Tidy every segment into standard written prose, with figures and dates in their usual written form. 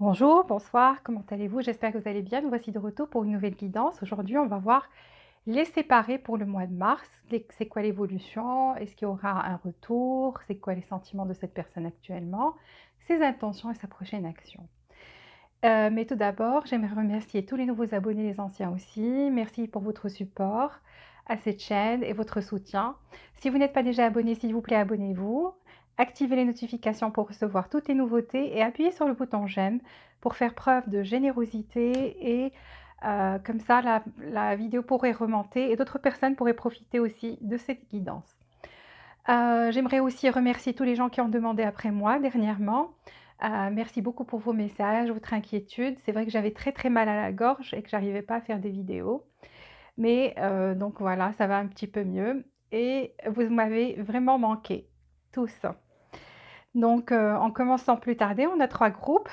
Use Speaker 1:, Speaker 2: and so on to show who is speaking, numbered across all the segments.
Speaker 1: Bonjour, bonsoir, comment allez-vous? J'espère que vous allez bien. Nous voici de retour pour une nouvelle guidance. Aujourd'hui, on va voir les séparés pour le mois de mars. C'est quoi l'évolution? Est-ce qu'il y aura un retour? C'est quoi les sentiments de cette personne actuellement? Ses intentions et sa prochaine action. Mais tout d'abord, j'aimerais remercier tous les nouveaux abonnés, les anciens aussi. Merci pour votre support à cette chaîne et votre soutien. Si vous n'êtes pas déjà abonné, s'il vous plaît, abonnez-vous. Activez les notifications pour recevoir toutes les nouveautés et appuyez sur le bouton j'aime pour faire preuve de générosité et comme ça la vidéo pourrait remonter et d'autres personnes pourraient profiter aussi de cette guidance. J'aimerais aussi remercier tous les gens qui ont demandé après moi dernièrement. Merci beaucoup pour vos messages, votre inquiétude. C'est vrai que j'avais très, très mal à la gorge et que j'arrivais pas à faire des vidéos. Mais donc voilà, ça va un petit peu mieux et vous m'avez vraiment manqué, tous. Donc on commence sans plus tarder, on a 3 groupes.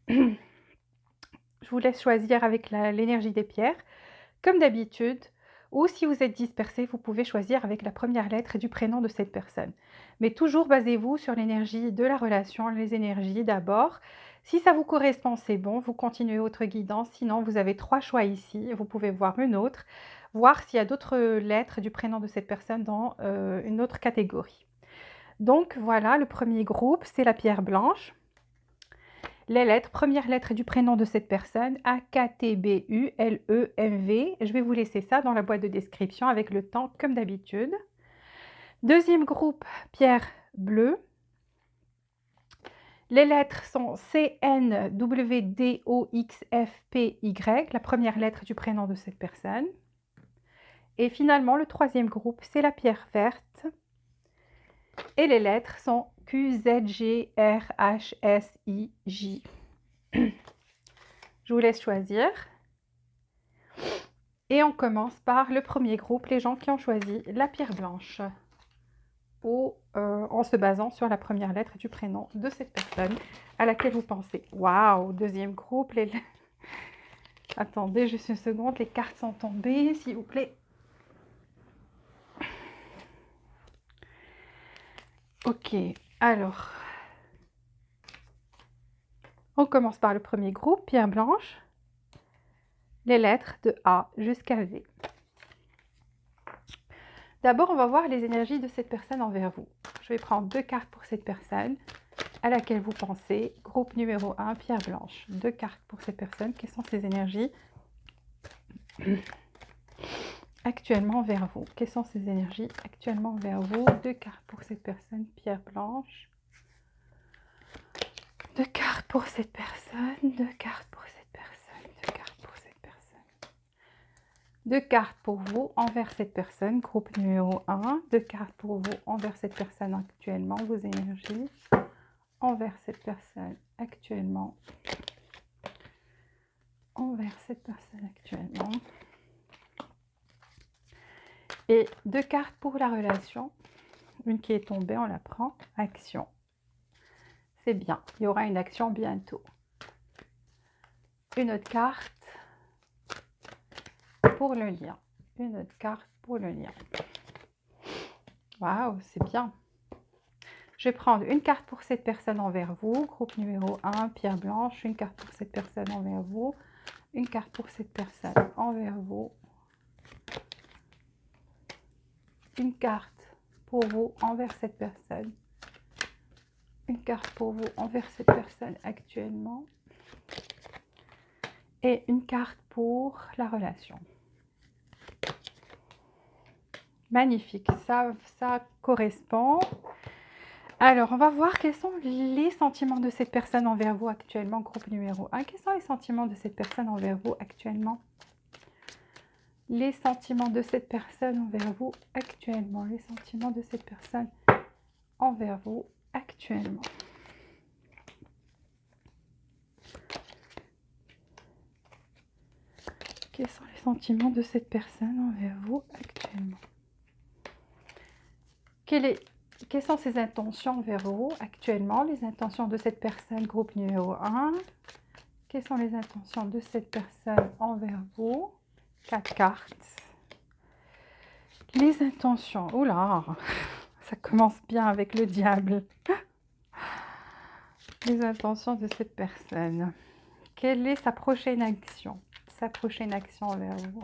Speaker 1: Je vous laisse choisir avec l'énergie des pierres, comme d'habitude, ou si vous êtes dispersé, vous pouvez choisir avec la première lettre du prénom de cette personne. Mais toujours basez-vous sur l'énergie de la relation, les énergies d'abord. Si ça vous correspond, c'est bon, vous continuez votre guidance. Sinon, vous avez 3 choix ici. Vous pouvez voir une autre, voir s'il y a d'autres lettres du prénom de cette personne dans une autre catégorie. Donc voilà, le premier groupe, c'est la pierre blanche. Les lettres, première lettre du prénom de cette personne, A, K, T, B, U, L, E, M, V. Je vais vous laisser ça dans la boîte de description avec le temps comme d'habitude. Deuxième groupe, pierre bleue. Les lettres sont C, N, W, D, O, X, F, P, Y, la première lettre du prénom de cette personne. Et finalement, le troisième groupe, c'est la pierre verte. Et les lettres sont Q, Z, G, R, H, S, I, J. Je vous laisse choisir. Et on commence par le premier groupe, les gens qui ont choisi la pierre blanche, en se basant sur la première lettre du prénom de cette personne à laquelle vous pensez. Waouh, deuxième groupe, attendez juste une seconde, les cartes sont tombées, s'il vous plaît. Ok, alors, on commence par le premier groupe, pierre blanche, les lettres de A jusqu'à V. D'abord, on va voir les énergies de cette personne envers vous. Je vais prendre 2 cartes pour cette personne à laquelle vous pensez. Groupe numéro 1, pierre blanche. 2 cartes pour cette personne. Quelles sont ses énergies actuellement envers vous? Quelles sont ses énergies actuellement envers vous? 2 cartes pour cette personne, pierre blanche. 2 cartes pour cette personne. 2 cartes pour cette personne. 2 cartes pour cette personne. 2 cartes pour vous envers cette personne. Groupe numéro 1. 2 cartes pour vous envers cette personne actuellement. Vos énergies envers cette personne actuellement. Envers cette personne actuellement. Et 2 cartes pour la relation. Une qui est tombée, on la prend. Action. C'est bien. Il y aura une action bientôt. Une autre carte pour le lien. Une autre carte pour le lien. Waouh, c'est bien. Je vais prendre une carte pour cette personne envers vous. Groupe numéro 1, pierre blanche. Une carte pour cette personne envers vous. Une carte pour cette personne envers vous. Une carte pour vous envers cette personne. Une carte pour vous envers cette personne actuellement. Et une carte pour la relation. Magnifique, ça correspond. Alors, on va voir quels sont les sentiments de cette personne envers vous actuellement. Groupe numéro 1. Quels sont les sentiments de cette personne envers vous actuellement? Les sentiments de cette personne envers vous actuellement. Les sentiments de cette personne envers vous actuellement. Quels sont les sentiments de cette personne envers vous actuellement? Quelles sont ses intentions envers vous actuellement? Les intentions de cette personne, groupe numéro 1. Quelles sont les intentions de cette personne envers vous? 4 cartes. Les intentions. Oula, ça commence bien avec le diable. Les intentions de cette personne. Quelle est sa prochaine action? Sa prochaine action envers vous.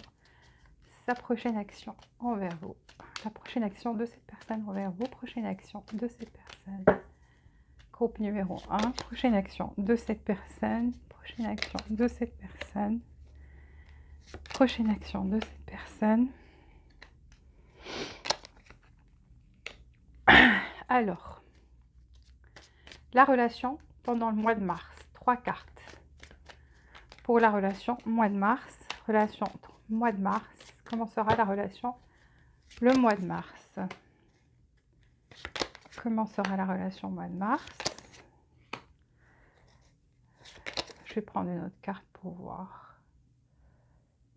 Speaker 1: Sa prochaine action envers vous. La prochaine action de cette personne envers vous. Prochaine action de cette personne. Groupe numéro 1. Prochaine action de cette personne. Prochaine action de cette personne. Prochaine action de cette personne. Alors, la relation pendant le mois de mars. 3 cartes. Pour la relation mois de mars. Relation mois de mars. Comment sera la relation le mois de mars? Comment sera la relation mois de mars? Je vais prendre une autre carte pour voir.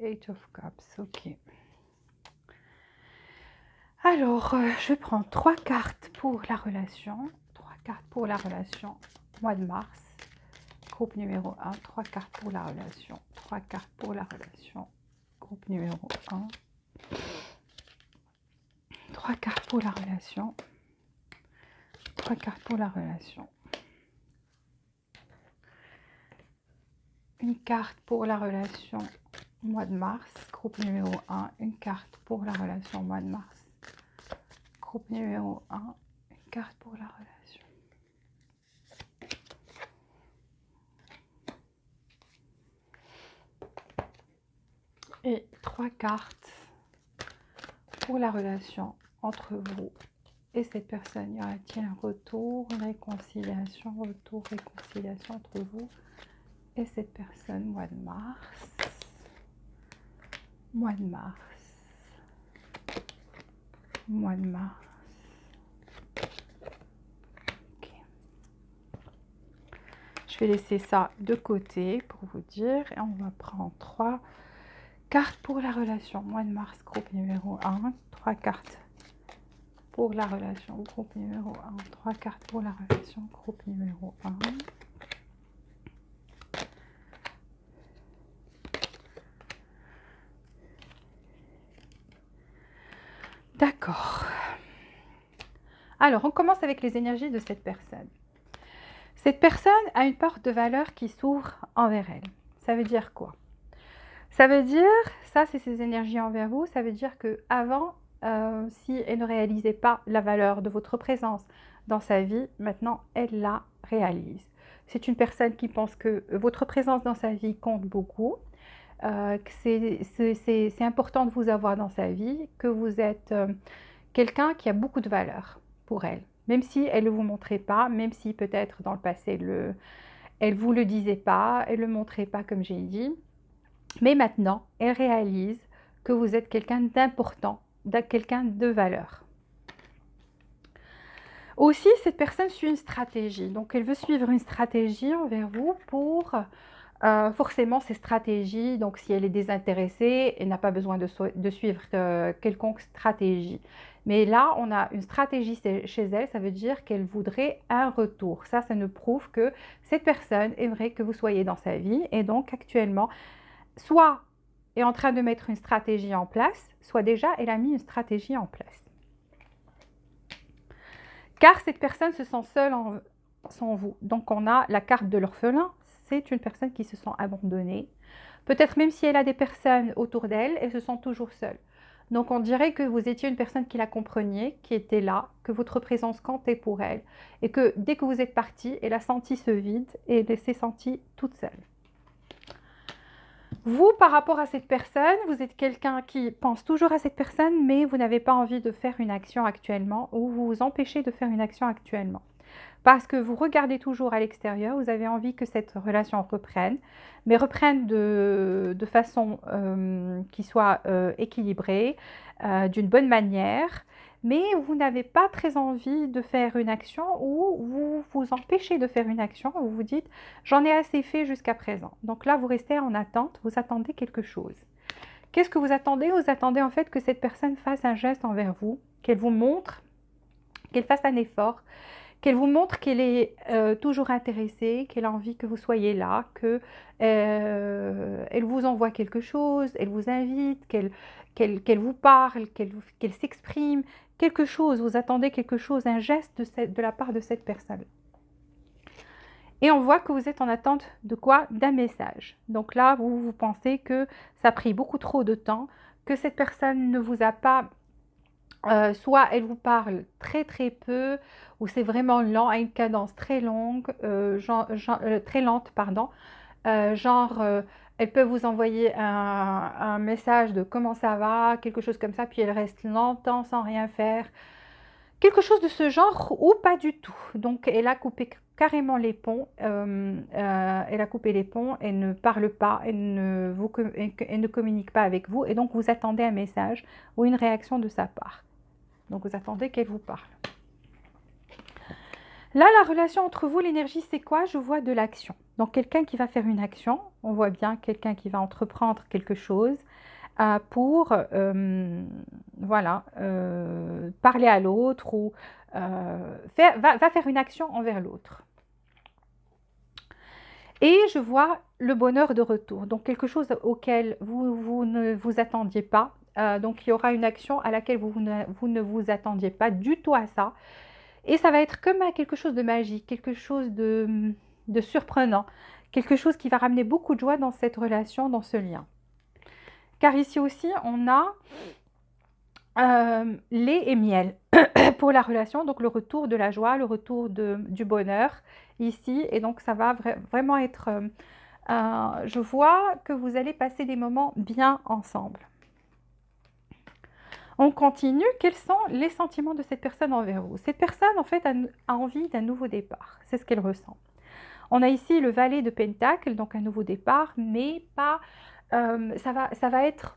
Speaker 1: Eight of Cups, ok. Alors, je vais prendre 3 cartes pour la relation. 3 cartes pour la relation mois de mars. Groupe numéro 1. 3 cartes pour la relation. 3 cartes pour la relation. Groupe numéro 1. 3 cartes pour la relation. 3 cartes pour la relation. Une carte pour la relation mois de mars. Groupe numéro 1. Une carte pour la relation mois de mars. Groupe numéro 1. Une carte pour la relation. Et 3 cartes pour la relation entre vous et cette personne. Y aura-t-il un retour, une réconciliation, retour, réconciliation entre vous et cette personne, mois de mars. Mois de mars. Mois de mars. Ok. Je vais laisser ça de côté pour vous dire. Et on va prendre 3 cartes pour la relation. Mois de mars, groupe numéro 1. 3 cartes pour la relation, groupe numéro 1. 3 cartes pour la relation, groupe numéro 1. D'accord. Alors, on commence avec les énergies de cette personne. Cette personne a une porte de valeur qui s'ouvre envers elle. Ça veut dire quoi? Ça veut dire, ça c'est ses énergies envers vous, ça veut dire que avant, si elle ne réalisait pas la valeur de votre présence dans sa vie, maintenant elle la réalise. C'est une personne qui pense que votre présence dans sa vie compte beaucoup, que c'est important de vous avoir dans sa vie, que vous êtes quelqu'un qui a beaucoup de valeur pour elle. Même si elle ne vous montrait pas, même si peut-être dans le passé elle ne vous le disait pas, elle ne le montrait pas comme j'ai dit. Mais maintenant, elle réalise que vous êtes quelqu'un d'important, quelqu'un de valeur. Aussi, cette personne suit une stratégie. Donc, elle veut suivre une stratégie envers vous pour forcément ces stratégies. Donc, si elle est désintéressée, elle n'a pas besoin de suivre quelconque stratégie. Mais là, on a une stratégie chez elle, ça veut dire qu'elle voudrait un retour. Ça nous prouve que cette personne aimerait que vous soyez dans sa vie. Et donc, actuellement, soit est en train de mettre une stratégie en place, soit déjà elle a mis une stratégie en place. Car cette personne se sent seule sans vous. Donc on a la carte de l'orphelin, c'est une personne qui se sent abandonnée. Peut-être même si elle a des personnes autour d'elle, elle se sent toujours seule. Donc on dirait que vous étiez une personne qui la compreniez, qui était là, que votre présence comptait pour elle. Et que dès que vous êtes parti, elle a senti ce vide et elle s'est sentie toute seule. Vous, par rapport à cette personne, vous êtes quelqu'un qui pense toujours à cette personne, mais vous n'avez pas envie de faire une action actuellement ou vous vous empêchez de faire une action actuellement. Parce que vous regardez toujours à l'extérieur, vous avez envie que cette relation reprenne, mais reprenne de façon qui soit équilibrée, d'une bonne manière. Mais vous n'avez pas très envie de faire une action ou vous vous empêchez de faire une action ou vous dites « j'en ai assez fait jusqu'à présent ». Donc là, vous restez en attente, vous attendez quelque chose. Qu'est-ce que vous attendez? Vous attendez en fait que cette personne fasse un geste envers vous, qu'elle vous montre, qu'elle fasse un effort, qu'elle vous montre qu'elle est toujours intéressée, qu'elle a envie que vous soyez là, qu'elle vous envoie quelque chose, elle vous invite, qu'elle vous parle, qu'elle s'exprime, quelque chose, vous attendez quelque chose, un geste de la part de cette personne. Et on voit que vous êtes en attente de quoi? D'un message. Donc là, vous pensez que ça a pris beaucoup trop de temps, que cette personne ne vous a pas, soit elle vous parle très très peu, ou c'est vraiment lent, à une cadence très longue, très lente, pardon. Genre, elle peut vous envoyer un message de comment ça va, quelque chose comme ça, puis elle reste longtemps sans rien faire. Quelque chose de ce genre ou pas du tout. Donc, elle a coupé carrément les ponts. Elle a coupé les ponts. Elle ne parle pas. Elle ne communique pas avec vous. Et donc, vous attendez un message ou une réaction de sa part. Donc, vous attendez qu'elle vous parle. Là, la relation entre vous, l'énergie, c'est quoi? Je vois de l'action. Donc, quelqu'un qui va faire une action. On voit bien quelqu'un qui va entreprendre quelque chose pour voilà, parler à l'autre ou va faire une action envers l'autre. Et je vois le bonheur de retour, donc quelque chose auquel vous ne vous attendiez pas. Donc il y aura une action à laquelle vous ne vous attendiez pas du tout à ça. Et ça va être comme quelque chose de magique, quelque chose de surprenant, quelque chose qui va ramener beaucoup de joie dans cette relation, dans ce lien. Car ici aussi, on a lait et miel pour la relation, donc le retour de la joie, le retour du bonheur ici. Et donc, ça va vraiment être... je vois que vous allez passer des moments bien ensemble. On continue. Quels sont les sentiments de cette personne envers vous? Cette personne, en fait, a envie d'un nouveau départ. C'est ce qu'elle ressent. On a ici le valet de Pentacle, donc un nouveau départ, mais pas... ça va être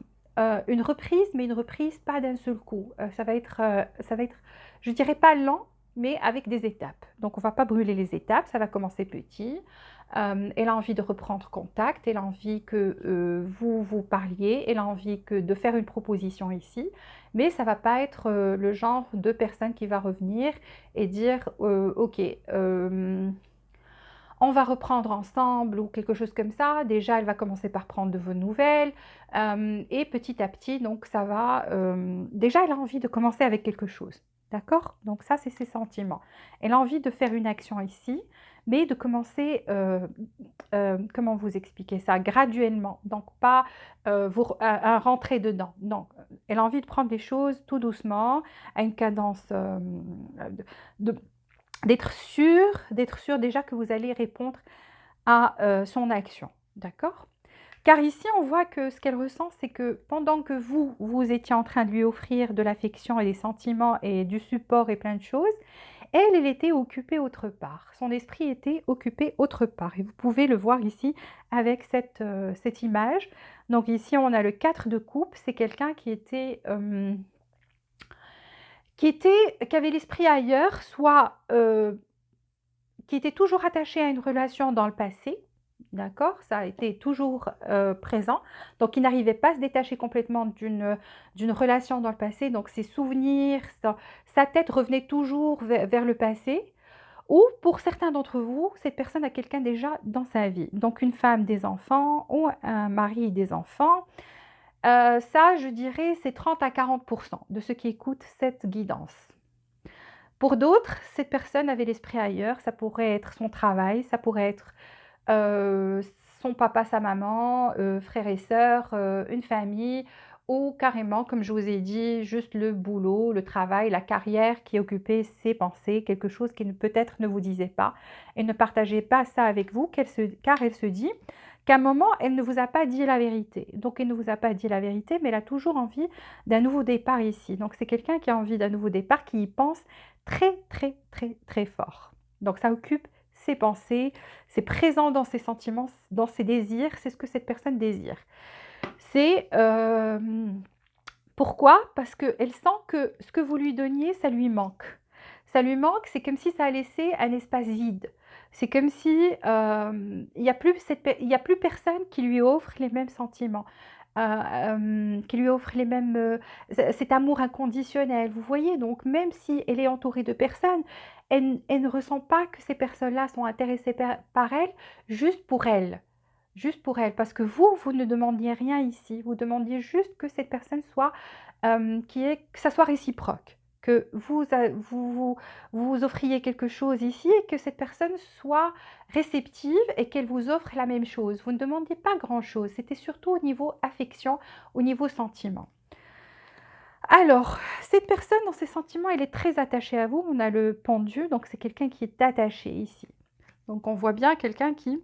Speaker 1: une reprise, mais une reprise pas d'un seul coup. Ça va être, je dirais pas lent, mais avec des étapes. Donc on va pas brûler les étapes, ça va commencer petit. Elle a envie de reprendre contact, elle a envie que vous parliez, elle a envie de faire une proposition ici, mais ça va pas être le genre de personne qui va revenir et dire ok, on va reprendre ensemble ou quelque chose comme ça. Déjà, elle va commencer par prendre de vos nouvelles et petit à petit, donc ça va... déjà, elle a envie de commencer avec quelque chose, d'accord? Donc ça, c'est ses sentiments. Elle a envie de faire une action ici, mais de commencer, comment vous expliquer ça? Graduellement, donc pas un rentrer dedans. Non, elle a envie de prendre les choses tout doucement, à une cadence de d'être sûr déjà que vous allez répondre à son action, d'accord? Car ici, on voit que ce qu'elle ressent, c'est que pendant que vous étiez en train de lui offrir de l'affection et des sentiments et du support et plein de choses, elle était occupée autre part. Son esprit était occupé autre part. Et vous pouvez le voir ici avec cette image. Donc ici, on a le 4 de coupe. C'est quelqu'un qui avait l'esprit ailleurs, soit qui était toujours attaché à une relation dans le passé, d'accord? Ça a été toujours présent. Donc, il n'arrivait pas à se détacher complètement d'une relation dans le passé. Donc, ses souvenirs, sa tête revenait toujours vers le passé. Ou pour certains d'entre vous, cette personne a quelqu'un déjà dans sa vie. Donc, une femme, des enfants ou un mari et des enfants. Ça, je dirais, c'est 30 à 40% de ceux qui écoutent cette guidance. Pour d'autres, cette personne avait l'esprit ailleurs. Ça pourrait être son travail, ça pourrait être son papa, sa maman, frères et sœurs, une famille, ou carrément, comme je vous ai dit, juste le boulot, le travail, la carrière qui occupait ses pensées, quelque chose qui peut-être ne vous disait pas et ne partageait pas ça avec vous, car elle se dit qu'à un moment, elle ne vous a pas dit la vérité. Donc, elle ne vous a pas dit la vérité, mais elle a toujours envie d'un nouveau départ ici. Donc, c'est quelqu'un qui a envie d'un nouveau départ, qui y pense très, très, très, très fort. Donc, ça occupe ses pensées, c'est présent dans ses sentiments, dans ses désirs, c'est ce que cette personne désire. C'est pourquoi? Parce qu'elle sent que ce que vous lui donniez, ça lui manque. Ça lui manque, c'est comme si ça a laissé un espace vide. C'est comme si il n'y a plus personne qui lui offre les mêmes sentiments, qui lui offre les mêmes, cet amour inconditionnel. Vous voyez, donc même si elle est entourée de personnes, elle ne ressent pas que ces personnes-là sont intéressées par elle, juste pour elle. Juste pour elle, parce que vous ne demandiez rien ici. Vous demandiez juste que cette personne soit, que ça soit réciproque. que vous offriez quelque chose ici et que cette personne soit réceptive et qu'elle vous offre la même chose. Vous ne demandiez pas grand-chose, c'était surtout au niveau affection, au niveau sentiment. Alors, cette personne, dans ses sentiments, elle est très attachée à vous. On a le pendu, donc c'est quelqu'un qui est attaché ici. Donc on voit bien quelqu'un qui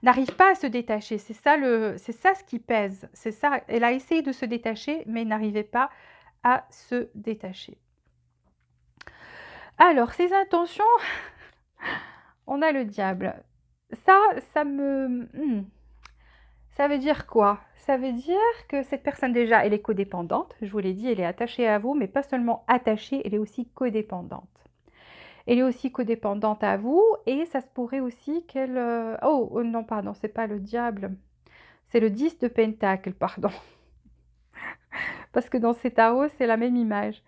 Speaker 1: n'arrive pas à se détacher. C'est ça, ce qui pèse. C'est ça. Elle a essayé de se détacher, mais n'arrivait pas à se détacher. Alors, ses intentions, on a le diable. Ça me... Ça veut dire quoi? Ça veut dire que cette personne, déjà, elle est codépendante. Je vous l'ai dit, elle est attachée à vous, mais pas seulement attachée, elle est aussi codépendante. Elle est aussi codépendante à vous et ça se pourrait aussi qu'elle... Oh, non, pardon, c'est pas le diable. C'est le 10 de Pentacle, pardon. Parce que dans ces tarots, c'est la même image.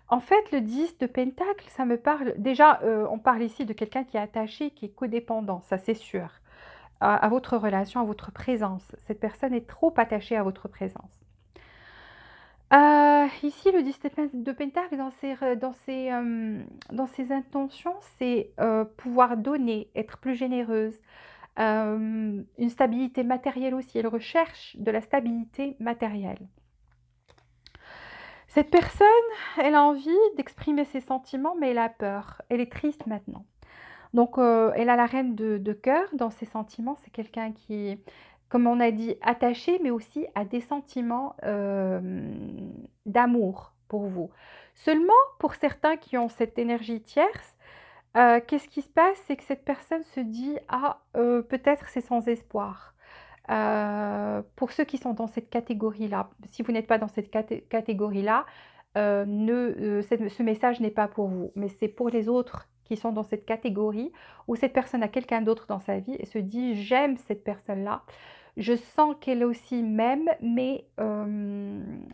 Speaker 1: En fait, le 10 de Pentacle, ça me parle... Déjà, on parle ici de quelqu'un qui est attaché, qui est codépendant, ça c'est sûr. À votre relation, à votre présence. Cette personne est trop attachée à votre présence. Ici, le 10 de Pentacle, dans ses intentions, c'est pouvoir donner, être plus généreuse. Une stabilité matérielle aussi. Elle recherche de la stabilité matérielle. Cette personne, elle a envie d'exprimer ses sentiments, mais elle a peur. Elle est triste maintenant. Donc, elle a la reine de cœur dans ses sentiments. C'est quelqu'un qui est, comme on a dit, attaché, mais aussi a des sentiments d'amour pour vous. Seulement, pour certains qui ont cette énergie tierce, qu'est-ce qui se passe? C'est que cette personne se dit, ah, peut-être c'est sans espoir. Pour ceux qui sont dans cette catégorie-là, si vous n'êtes pas dans cette catégorie-là, ce message n'est pas pour vous, mais c'est pour les autres qui sont dans cette catégorie où cette personne a quelqu'un d'autre dans sa vie et se dit j'aime cette personne-là, je sens qu'elle aussi m'aime, mais elle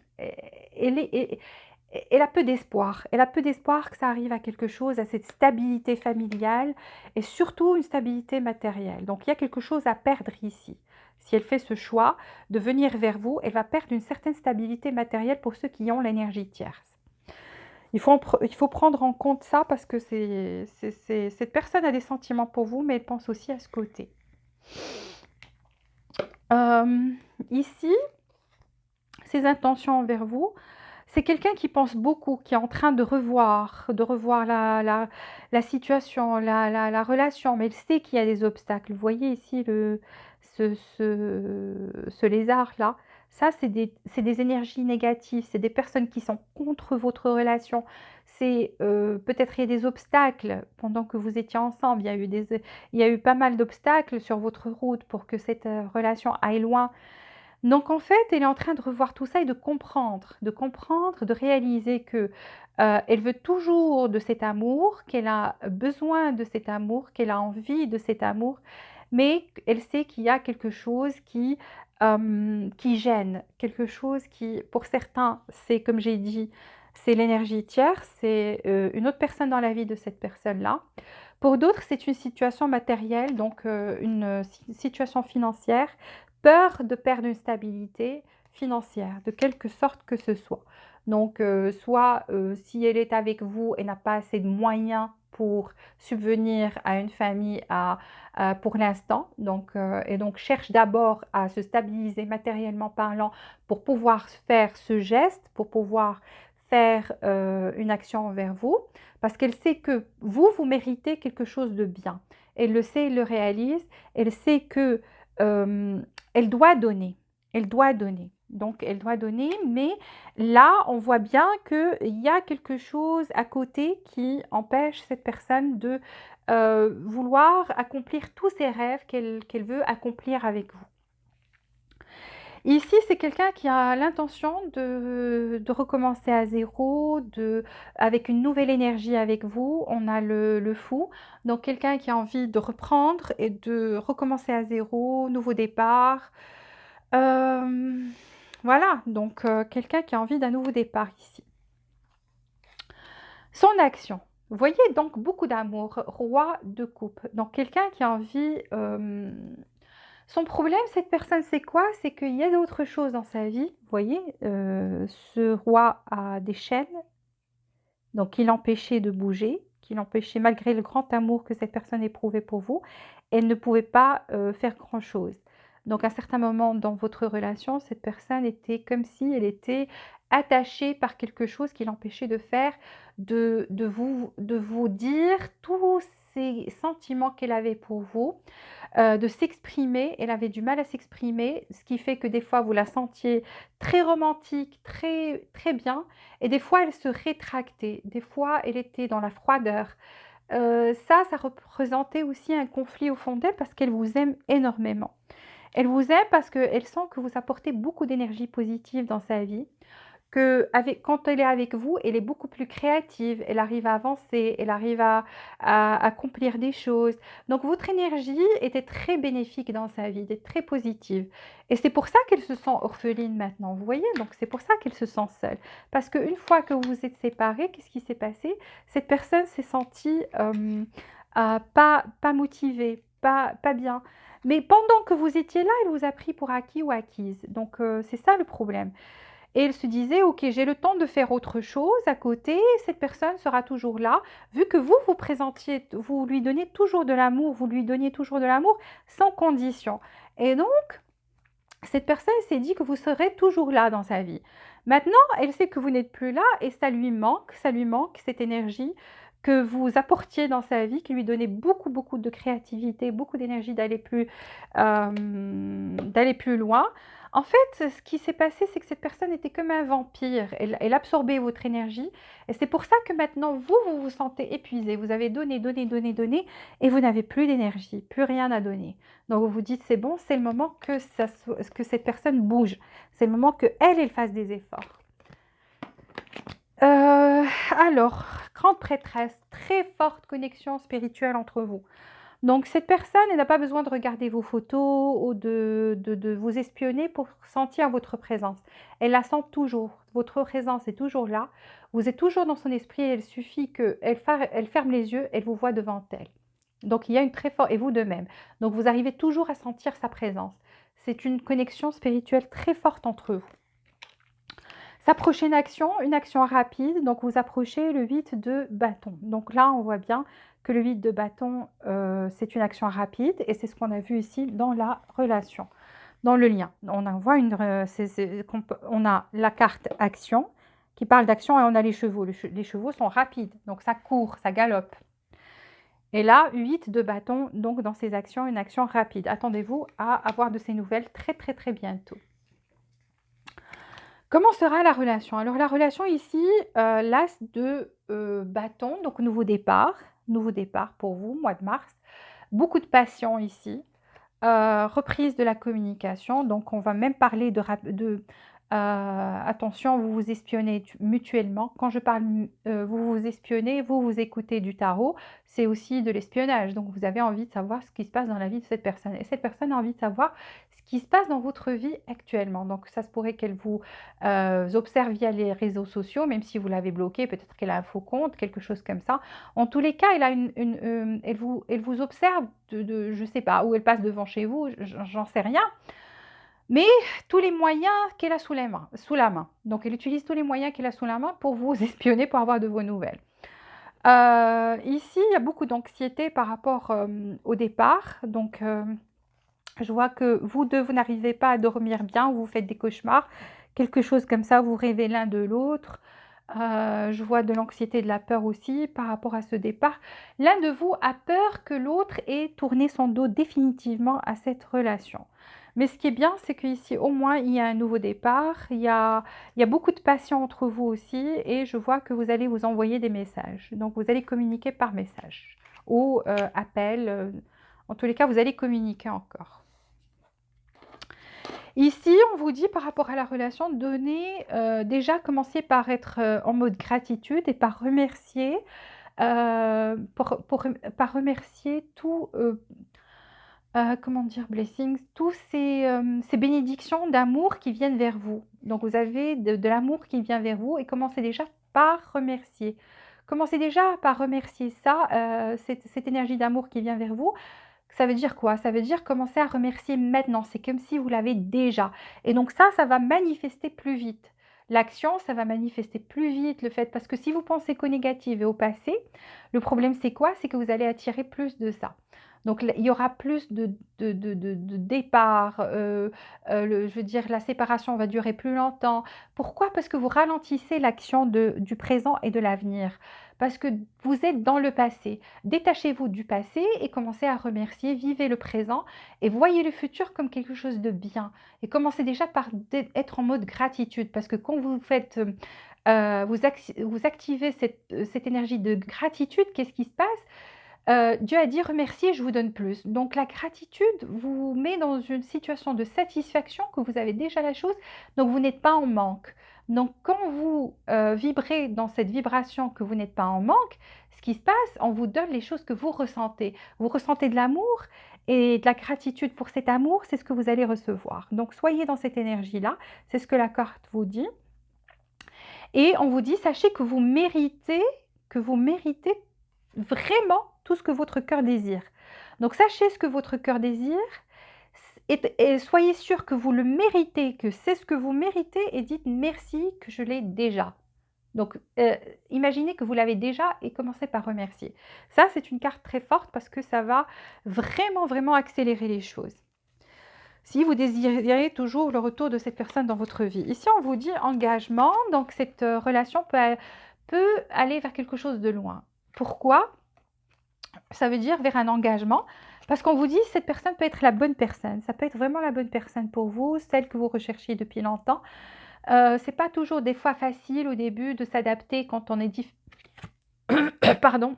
Speaker 1: a peu d'espoir. Elle a peu d'espoir que ça arrive à quelque chose, à cette stabilité familiale et surtout une stabilité matérielle. Donc il y a quelque chose à perdre ici. Si elle fait ce choix de venir vers vous, elle va perdre une certaine stabilité matérielle pour ceux qui ont l'énergie tierce. Il faut prendre en compte ça parce que cette personne a des sentiments pour vous, mais elle pense aussi à ce côté. Ici, ses intentions envers vous, c'est quelqu'un qui pense beaucoup, qui est en train de revoir la situation, la relation, mais il sait qu'il y a des obstacles. Vous voyez ici ce lézard-là, ça c'est des énergies négatives, c'est des personnes qui sont contre votre relation. C'est peut-être il y a des obstacles pendant que vous étiez ensemble, il y a eu pas mal d'obstacles sur votre route pour que cette relation aille loin. Donc en fait, elle est en train de revoir tout ça et de comprendre, de réaliser que elle veut toujours de cet amour, qu'elle a besoin de cet amour, qu'elle a envie de cet amour, mais elle sait qu'il y a quelque chose qui gêne, quelque chose qui, pour certains, c'est comme j'ai dit, c'est l'énergie tierce, c'est une autre personne dans la vie de cette personne-là. Pour d'autres, c'est une situation matérielle, donc une situation financière, peur de perdre une stabilité financière, de quelque sorte que ce soit. Donc, soit si elle est avec vous et n'a pas assez de moyens pour subvenir à une famille pour l'instant, et donc cherche d'abord à se stabiliser matériellement parlant pour pouvoir faire ce geste, pour pouvoir faire une action envers vous, parce qu'elle sait que vous méritez quelque chose de bien. Elle le sait, elle le réalise, elle sait que elle doit donner, elle doit donner. Donc, elle doit donner, mais là, on voit bien qu'il y a quelque chose à côté qui empêche cette personne de vouloir accomplir tous ses rêves qu'elle veut accomplir avec vous. Ici, c'est quelqu'un qui a l'intention de recommencer à zéro, avec une nouvelle énergie avec vous. On a le fou, donc quelqu'un qui a envie de reprendre et de recommencer à zéro, nouveau départ. Voilà, donc quelqu'un qui a envie d'un nouveau départ ici. Son action. Vous voyez donc beaucoup d'amour, roi de coupe. Donc quelqu'un qui a envie... son problème, cette personne, c'est quoi? C'est qu'il y a d'autres choses dans sa vie. Vous voyez, ce roi a des chaînes. donc qui l'empêchait de bouger, qui l'empêchait, malgré le grand amour que cette personne éprouvait pour vous, elle ne pouvait pas faire grand-chose. Donc à un certain moment dans votre relation, cette personne était comme si elle était attachée par quelque chose qui l'empêchait de faire, de vous dire tous ces sentiments qu'elle avait pour vous, de s'exprimer. Elle avait du mal à s'exprimer, ce qui fait que des fois vous la sentiez très romantique, très, très bien, et des fois elle se rétractait, des fois elle était dans la froideur. Ça représentait aussi un conflit au fond d'elle parce qu'elle vous aime énormément. Elle vous aime parce qu'elle sent que vous apportez beaucoup d'énergie positive dans sa vie, quand elle est avec vous, elle est beaucoup plus créative, elle arrive à avancer, elle arrive à accomplir des choses. Donc votre énergie était très bénéfique dans sa vie, était très positive. Et c'est pour ça qu'elle se sent orpheline maintenant, vous voyez? Donc c'est pour ça qu'elle se sent seule. Parce qu'une fois que vous vous êtes séparés, qu'est-ce qui s'est passé? Cette personne s'est sentie pas motivée, pas bien. Mais pendant que vous étiez là, elle vous a pris pour acquis ou acquise. Donc c'est ça le problème. Et elle se disait, ok, j'ai le temps de faire autre chose à côté, cette personne sera toujours là, vu que vous vous présentiez, vous lui donniez toujours de l'amour, vous lui donniez toujours de l'amour sans condition. Et donc, cette personne s'est dit que vous serez toujours là dans sa vie. Maintenant, elle sait que vous n'êtes plus là et ça lui manque cette énergie que vous apportiez dans sa vie, qui lui donnait beaucoup, beaucoup de créativité, beaucoup d'énergie d'aller plus loin. En fait, ce qui s'est passé, c'est que cette personne était comme un vampire. Elle absorbait votre énergie. Et c'est pour ça que maintenant, vous vous sentez épuisé. Vous avez donné, donné, donné, donné, et vous n'avez plus d'énergie, plus rien à donner. Donc vous vous dites, c'est bon, c'est le moment que cette personne bouge. C'est le moment qu'elle, elle fasse des efforts. Alors, grande prêtresse, très forte connexion spirituelle entre vous. Donc cette personne, elle n'a pas besoin de regarder vos photos ou de vous espionner pour sentir votre présence. Elle la sent toujours. Votre présence est toujours là. Vous êtes toujours dans son esprit et il suffit qu'elle ferme les yeux, elle vous voit devant elle. Donc il y a une très forte, et vous de même. Donc vous arrivez toujours à sentir sa présence. C'est une connexion spirituelle très forte entre vous. Sa prochaine action, une action rapide, donc vous approchez le 8 de bâton. Donc là, on voit bien que le 8 de bâton, c'est une action rapide et c'est ce qu'on a vu ici dans la relation, dans le lien. On a la carte action qui parle d'action et on a les chevaux. Les chevaux sont rapides, donc ça court, ça galope. Et là, 8 de bâton, donc dans ces actions, une action rapide. Attendez-vous à avoir de ces nouvelles très très très bientôt. Comment sera la relation? Alors la relation ici, l'as de bâton, donc nouveau départ pour vous, mois de mars. Beaucoup de passion ici, reprise de la communication, donc on va même parler attention, vous vous espionnez mutuellement. Quand je parle vous vous espionnez, vous vous écoutez du tarot, c'est aussi de l'espionnage. Donc vous avez envie de savoir ce qui se passe dans la vie de cette personne. Et cette personne a envie de savoir ce qui se passe dans votre vie actuellement. Donc ça se pourrait qu'elle vous observe via les réseaux sociaux, même si vous l'avez bloqué, peut-être qu'elle a un faux compte, quelque chose comme ça. En tous les cas, elle vous observe je ne sais pas, où elle passe devant chez vous, j'en sais rien. Mais tous les moyens qu'elle a sous la main. Donc, elle utilise tous les moyens qu'elle a sous la main pour vous espionner, pour avoir de vos nouvelles. Ici, il y a beaucoup d'anxiété par rapport au départ. Donc, je vois que vous deux, vous n'arrivez pas à dormir bien, vous faites des cauchemars, quelque chose comme ça, vous rêvez l'un de l'autre. Je vois de l'anxiété et de la peur aussi par rapport à ce départ. L'un de vous a peur que l'autre ait tourné son dos définitivement à cette relation. Mais ce qui est bien, c'est qu'ici, au moins, il y a un nouveau départ, il y a beaucoup de passion entre vous aussi, et je vois que vous allez vous envoyer des messages. Donc, vous allez communiquer par message ou appel. En tous les cas, vous allez communiquer encore. Ici, on vous dit par rapport à la relation, déjà commencer par être en mode gratitude et par remercier, par remercier tout, comment dire, blessings, tous ces bénédictions d'amour qui viennent vers vous. Donc vous avez de l'amour qui vient vers vous et commencez déjà par remercier. Commencez déjà par remercier ça, cette énergie d'amour qui vient vers vous. Ça veut dire quoi? Ça veut dire commencer à remercier maintenant. C'est comme si vous l'avez déjà. Et donc ça va manifester plus vite. l'action, ça va manifester plus vite le fait, parce que si vous pensez qu'au négatif et au passé, le problème c'est quoi? C'est que vous allez attirer plus de ça. Donc il y aura plus de départs, je veux dire la séparation va durer plus longtemps. Pourquoi? Parce que vous ralentissez l'action du présent et de l'avenir. Parce que vous êtes dans le passé. Détachez-vous du passé et commencez à remercier, vivez le présent et voyez le futur comme quelque chose de bien. Et commencez déjà par être en mode gratitude, parce que quand vous faites, vous activez cette énergie de gratitude, qu'est-ce qui se passe? Dieu a dit: «Remerciez, je vous donne plus». Donc la gratitude vous met dans une situation de satisfaction, que vous avez déjà la chose, donc vous n'êtes pas en manque. Donc quand vous, vibrez dans cette vibration que vous n'êtes pas en manque, ce qui se passe, on vous donne les choses que vous ressentez. Vous ressentez de l'amour et de la gratitude pour cet amour, c'est ce que vous allez recevoir. Donc soyez dans cette énergie-là, c'est ce que la carte vous dit et on vous dit: «Sachez que vous méritez vraiment tout ce que votre cœur désire». Donc sachez ce que votre cœur désire et soyez sûr que vous le méritez, que c'est ce que vous méritez et dites: «Merci que je l'ai déjà». Donc imaginez que vous l'avez déjà et commencez par remercier. Ça, c'est une carte très forte parce que ça va vraiment, vraiment accélérer les choses. Si vous désirez toujours le retour de cette personne dans votre vie. Ici, on vous dit engagement, donc cette relation peut aller vers quelque chose de loin. Pourquoi? Ça veut dire vers un engagement, parce qu'on vous dit cette personne peut être la bonne personne. Ça peut être vraiment la bonne personne pour vous, celle que vous recherchiez depuis longtemps. C'est pas toujours des fois facile au début de s'adapter quand on est pardon.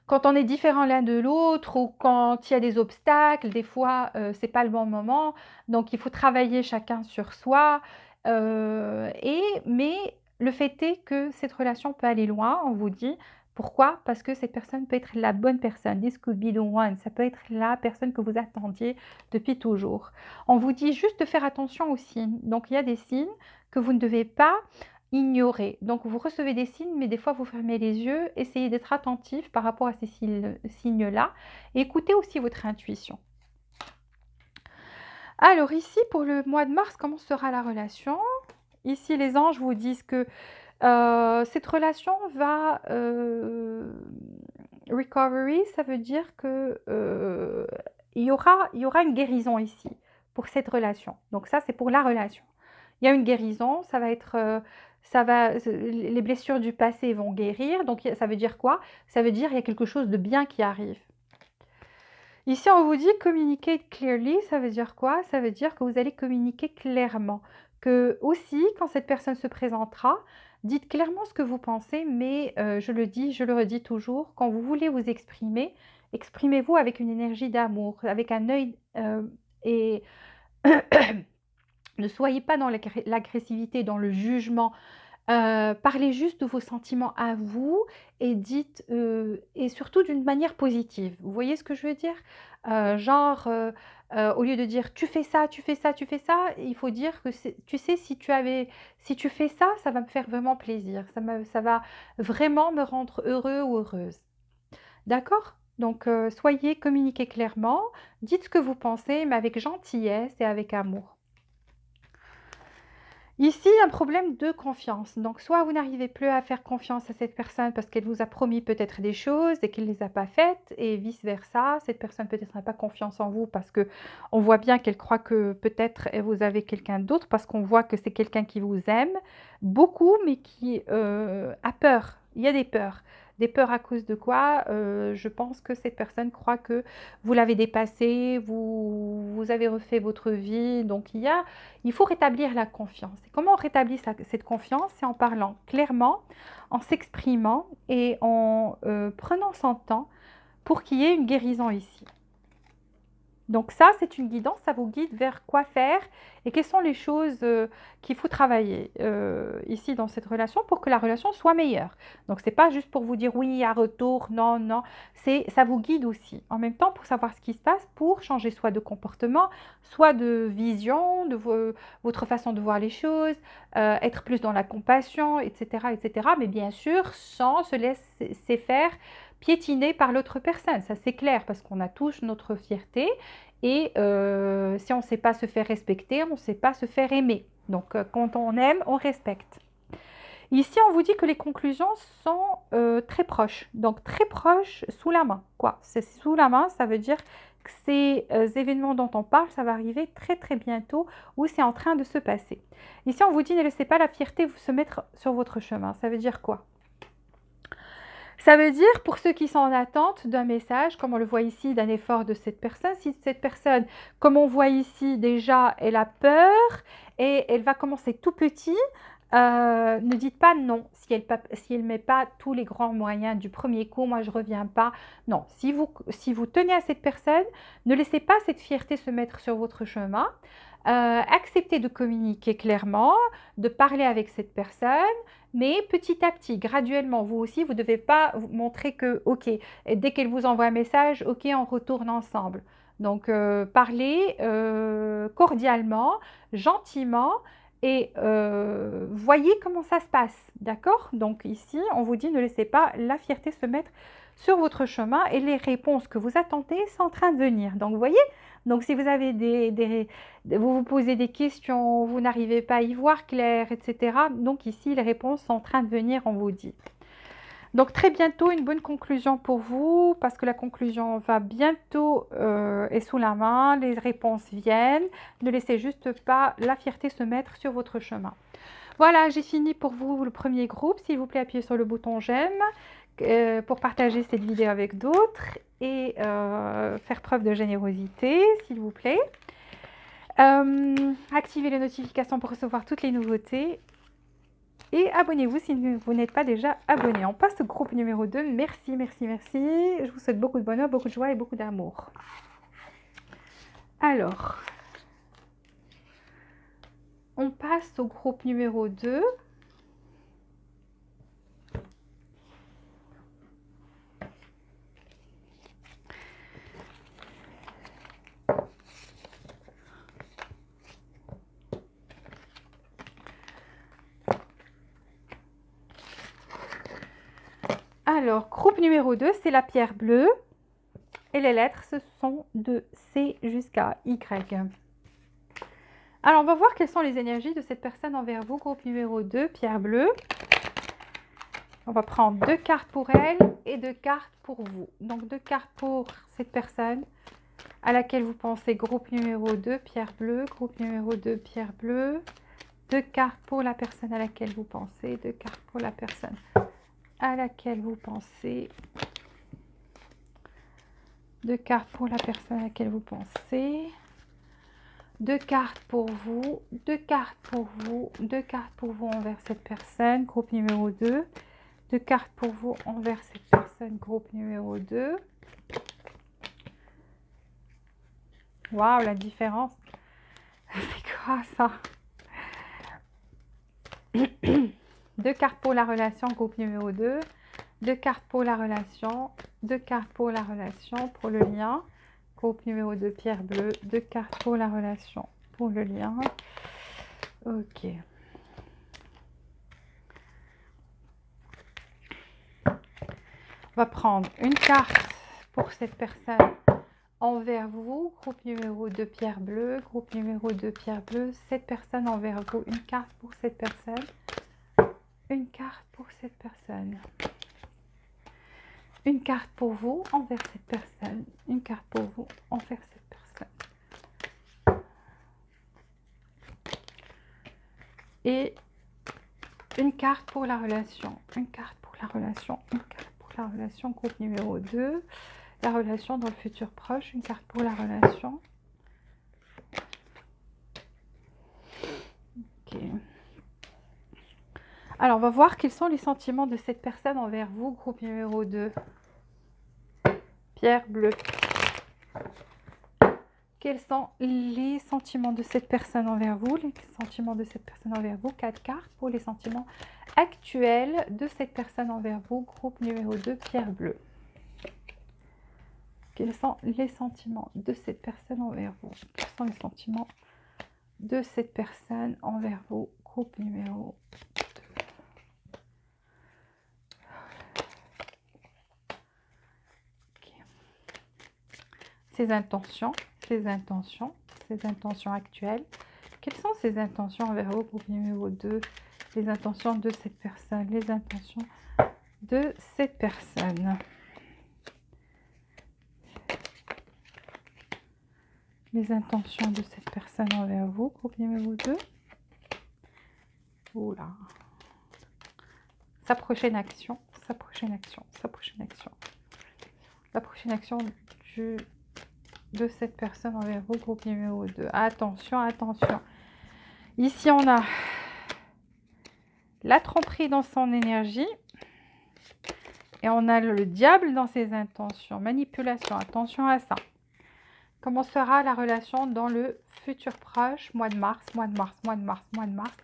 Speaker 1: Quand on est différent l'un de l'autre ou quand il y a des obstacles, des fois, c'est pas le bon moment. Donc il faut travailler chacun sur soi, mais le fait est que cette relation peut aller loin, on vous dit. Pourquoi? Parce que cette personne peut être la bonne personne. This could be the one. Ça peut être la personne que vous attendiez depuis toujours. On vous dit juste de faire attention aux signes. Donc il y a des signes que vous ne devez pas ignorer. Donc vous recevez des signes, mais des fois vous fermez les yeux, essayez d'être attentif par rapport à ces signes-là et écoutez aussi votre intuition. Alors ici, pour le mois de mars, comment sera la relation? Ici, les anges vous disent que cette relation va recovery, ça veut dire que il y aura une guérison ici pour cette relation. Donc ça, c'est pour la relation. Il y a une guérison, ça va être, les blessures du passé vont guérir. Donc ça veut dire quoi? Ça veut dire il y a quelque chose de bien qui arrive. Ici, on vous dit communicate clearly, ça veut dire quoi? Ça veut dire que vous allez communiquer clairement. Que aussi, quand cette personne se présentera, dites clairement ce que vous pensez, mais je le dis, je le redis toujours, quand vous voulez vous exprimer, exprimez-vous avec une énergie d'amour, avec un œil et ne soyez pas dans l'agressivité, dans le jugement. Parlez juste de vos sentiments à vous et dites, et surtout d'une manière positive. Vous voyez ce que je veux dire? Genre, au lieu de dire: «Tu fais ça, tu fais ça, tu fais ça», il faut dire que c'est: «Tu sais, si tu fais ça, ça va me faire vraiment plaisir. Ça va vraiment me rendre heureux ou heureuse». D'accord? Donc, communiquez clairement, dites ce que vous pensez, mais avec gentillesse et avec amour. Ici, un problème de confiance. Donc, soit vous n'arrivez plus à faire confiance à cette personne parce qu'elle vous a promis peut-être des choses et qu'elle ne les a pas faites, et vice-versa. Cette personne peut-être n'a pas confiance en vous parce que on voit bien qu'elle croit que peut-être vous avez quelqu'un d'autre, parce qu'on voit que c'est quelqu'un qui vous aime beaucoup, mais qui a peur. Il y a des peurs. Des peurs à cause de quoi? Je pense que cette personne croit que vous l'avez dépassé, vous avez refait votre vie. Donc, il faut rétablir la confiance. Et comment on rétablit cette confiance? C'est en parlant clairement, en s'exprimant et en prenant son temps pour qu'il y ait une guérison ici. Donc ça, c'est une guidance, ça vous guide vers quoi faire et quelles sont les choses qu'il faut travailler ici dans cette relation pour que la relation soit meilleure. Donc c'est pas juste pour vous dire oui, à retour, non, non, ça vous guide aussi. En même temps, pour savoir ce qui se passe, pour changer soit de comportement, soit de vision, de votre façon de voir les choses, être plus dans la compassion, etc., etc. Mais bien sûr, sans se laisser faire piétiner par l'autre personne. Ça, c'est clair, parce qu'on a tous notre fierté et si on ne sait pas se faire respecter, on ne sait pas se faire aimer. Donc, quand on aime, on respecte. Ici, on vous dit que les conclusions sont très proches. Donc, très proches sous la main. Quoi? C'est sous la main, ça veut dire que ces événements dont on parle, ça va arriver très très bientôt ou c'est en train de se passer. Ici, on vous dit ne laissez pas la fierté vous se mettre sur votre chemin. Ça veut dire quoi? Ça veut dire, pour ceux qui sont en attente d'un message, comme on le voit ici, d'un effort de cette personne, si cette personne, comme on voit ici déjà, elle a peur et elle va commencer tout petit, ne dites pas non si elle met pas tous les grands moyens du premier coup, moi je reviens pas. Non, si vous tenez à cette personne, ne laissez pas cette fierté se mettre sur votre chemin. Acceptez de communiquer clairement, de parler avec cette personne, mais petit à petit, graduellement, vous aussi, vous ne devez pas vous montrer que, ok, et dès qu'elle vous envoie un message, ok, on retourne ensemble. Donc, parlez cordialement, gentiment, et voyez comment ça se passe, d'accord? Donc ici, on vous dit ne laissez pas la fierté se mettre sur votre chemin et les réponses que vous attendez sont en train de venir. Donc, vous voyez? Donc, si vous avez vous vous posez des questions, vous n'arrivez pas à y voir clair, etc. Donc ici, les réponses sont en train de venir, on vous dit. Donc très bientôt, une bonne conclusion pour vous, parce que la conclusion va bientôt est sous la main, les réponses viennent. Ne laissez juste pas la fierté se mettre sur votre chemin. Voilà, j'ai fini pour vous le premier groupe. S'il vous plaît, appuyez sur le bouton j'aime pour partager cette vidéo avec d'autres et faire preuve de générosité, s'il vous plaît. Activez les notifications pour recevoir toutes les nouveautés. Et abonnez-vous si vous n'êtes pas déjà abonné. On passe au groupe numéro 2. Merci, merci, merci. Je vous souhaite beaucoup de bonheur, beaucoup de joie et beaucoup d'amour. Alors, on passe au groupe numéro 2. Alors, groupe numéro 2, c'est la pierre bleue. Et les lettres, ce sont de C jusqu'à Y. Alors, on va voir quelles sont les énergies de cette personne envers vous. Groupe numéro 2, pierre bleue. On va prendre 2 cartes pour elle et 2 cartes pour vous. Donc, 2 cartes pour cette personne à laquelle vous pensez. Groupe numéro 2, pierre bleue. Groupe numéro 2, pierre bleue. 2 cartes pour la personne à laquelle vous pensez. 2 cartes pour la personne à laquelle vous pensez. 2 cartes pour la personne à laquelle vous pensez. 2 cartes pour vous. 2 cartes pour vous. 2 cartes pour vous envers cette personne. Groupe numéro 2. 2 cartes pour vous envers cette personne. Groupe numéro 2. Waouh, la différence. C'est quoi ça? 2 cartes pour la relation, groupe numéro 2. 2 cartes pour la relation. 2 cartes pour la relation, pour le lien. Groupe numéro 2, pierre bleue. 2 cartes pour la relation, pour le lien. Ok. On va prendre une carte pour cette personne envers vous. Groupe numéro 2, pierre bleue. Groupe numéro 2, pierre bleue. Cette personne envers vous. Une carte pour cette personne. Une carte pour cette personne. Une carte pour vous envers cette personne. Une carte pour vous envers cette personne. Et une carte pour la relation. Une carte pour la relation. Une carte pour la relation. Groupe numéro 2. La relation dans le futur proche. Une carte pour la relation. Ok. Alors, on va voir quels sont les sentiments de cette personne envers vous. Groupe numéro 2. Pierre bleue. Quels sont les sentiments de cette personne envers vous? Les sentiments de cette personne envers vous. 4 cartes pour les sentiments actuels de cette personne envers vous. Groupe numéro 2, pierre bleue. Quels sont les sentiments de cette personne envers vous? Quels sont les sentiments de cette personne envers vous? Groupe numéro 2. Ses intentions actuelles. Quelles sont ces intentions envers vous, groupe numéro 2? Les intentions de cette personne, les intentions de cette personne. Les intentions de cette personne envers vous, groupe numéro 2. Oula. Sa prochaine action, sa prochaine action, sa prochaine action. La prochaine action de cette personne envers vous, groupe numéro 2. Attention, attention. Ici, on a la tromperie dans son énergie. Et on a le diable dans ses intentions. Manipulation, attention à ça. Comment sera la relation dans le futur proche, mois de mars, mois de mars, mois de mars, mois de mars.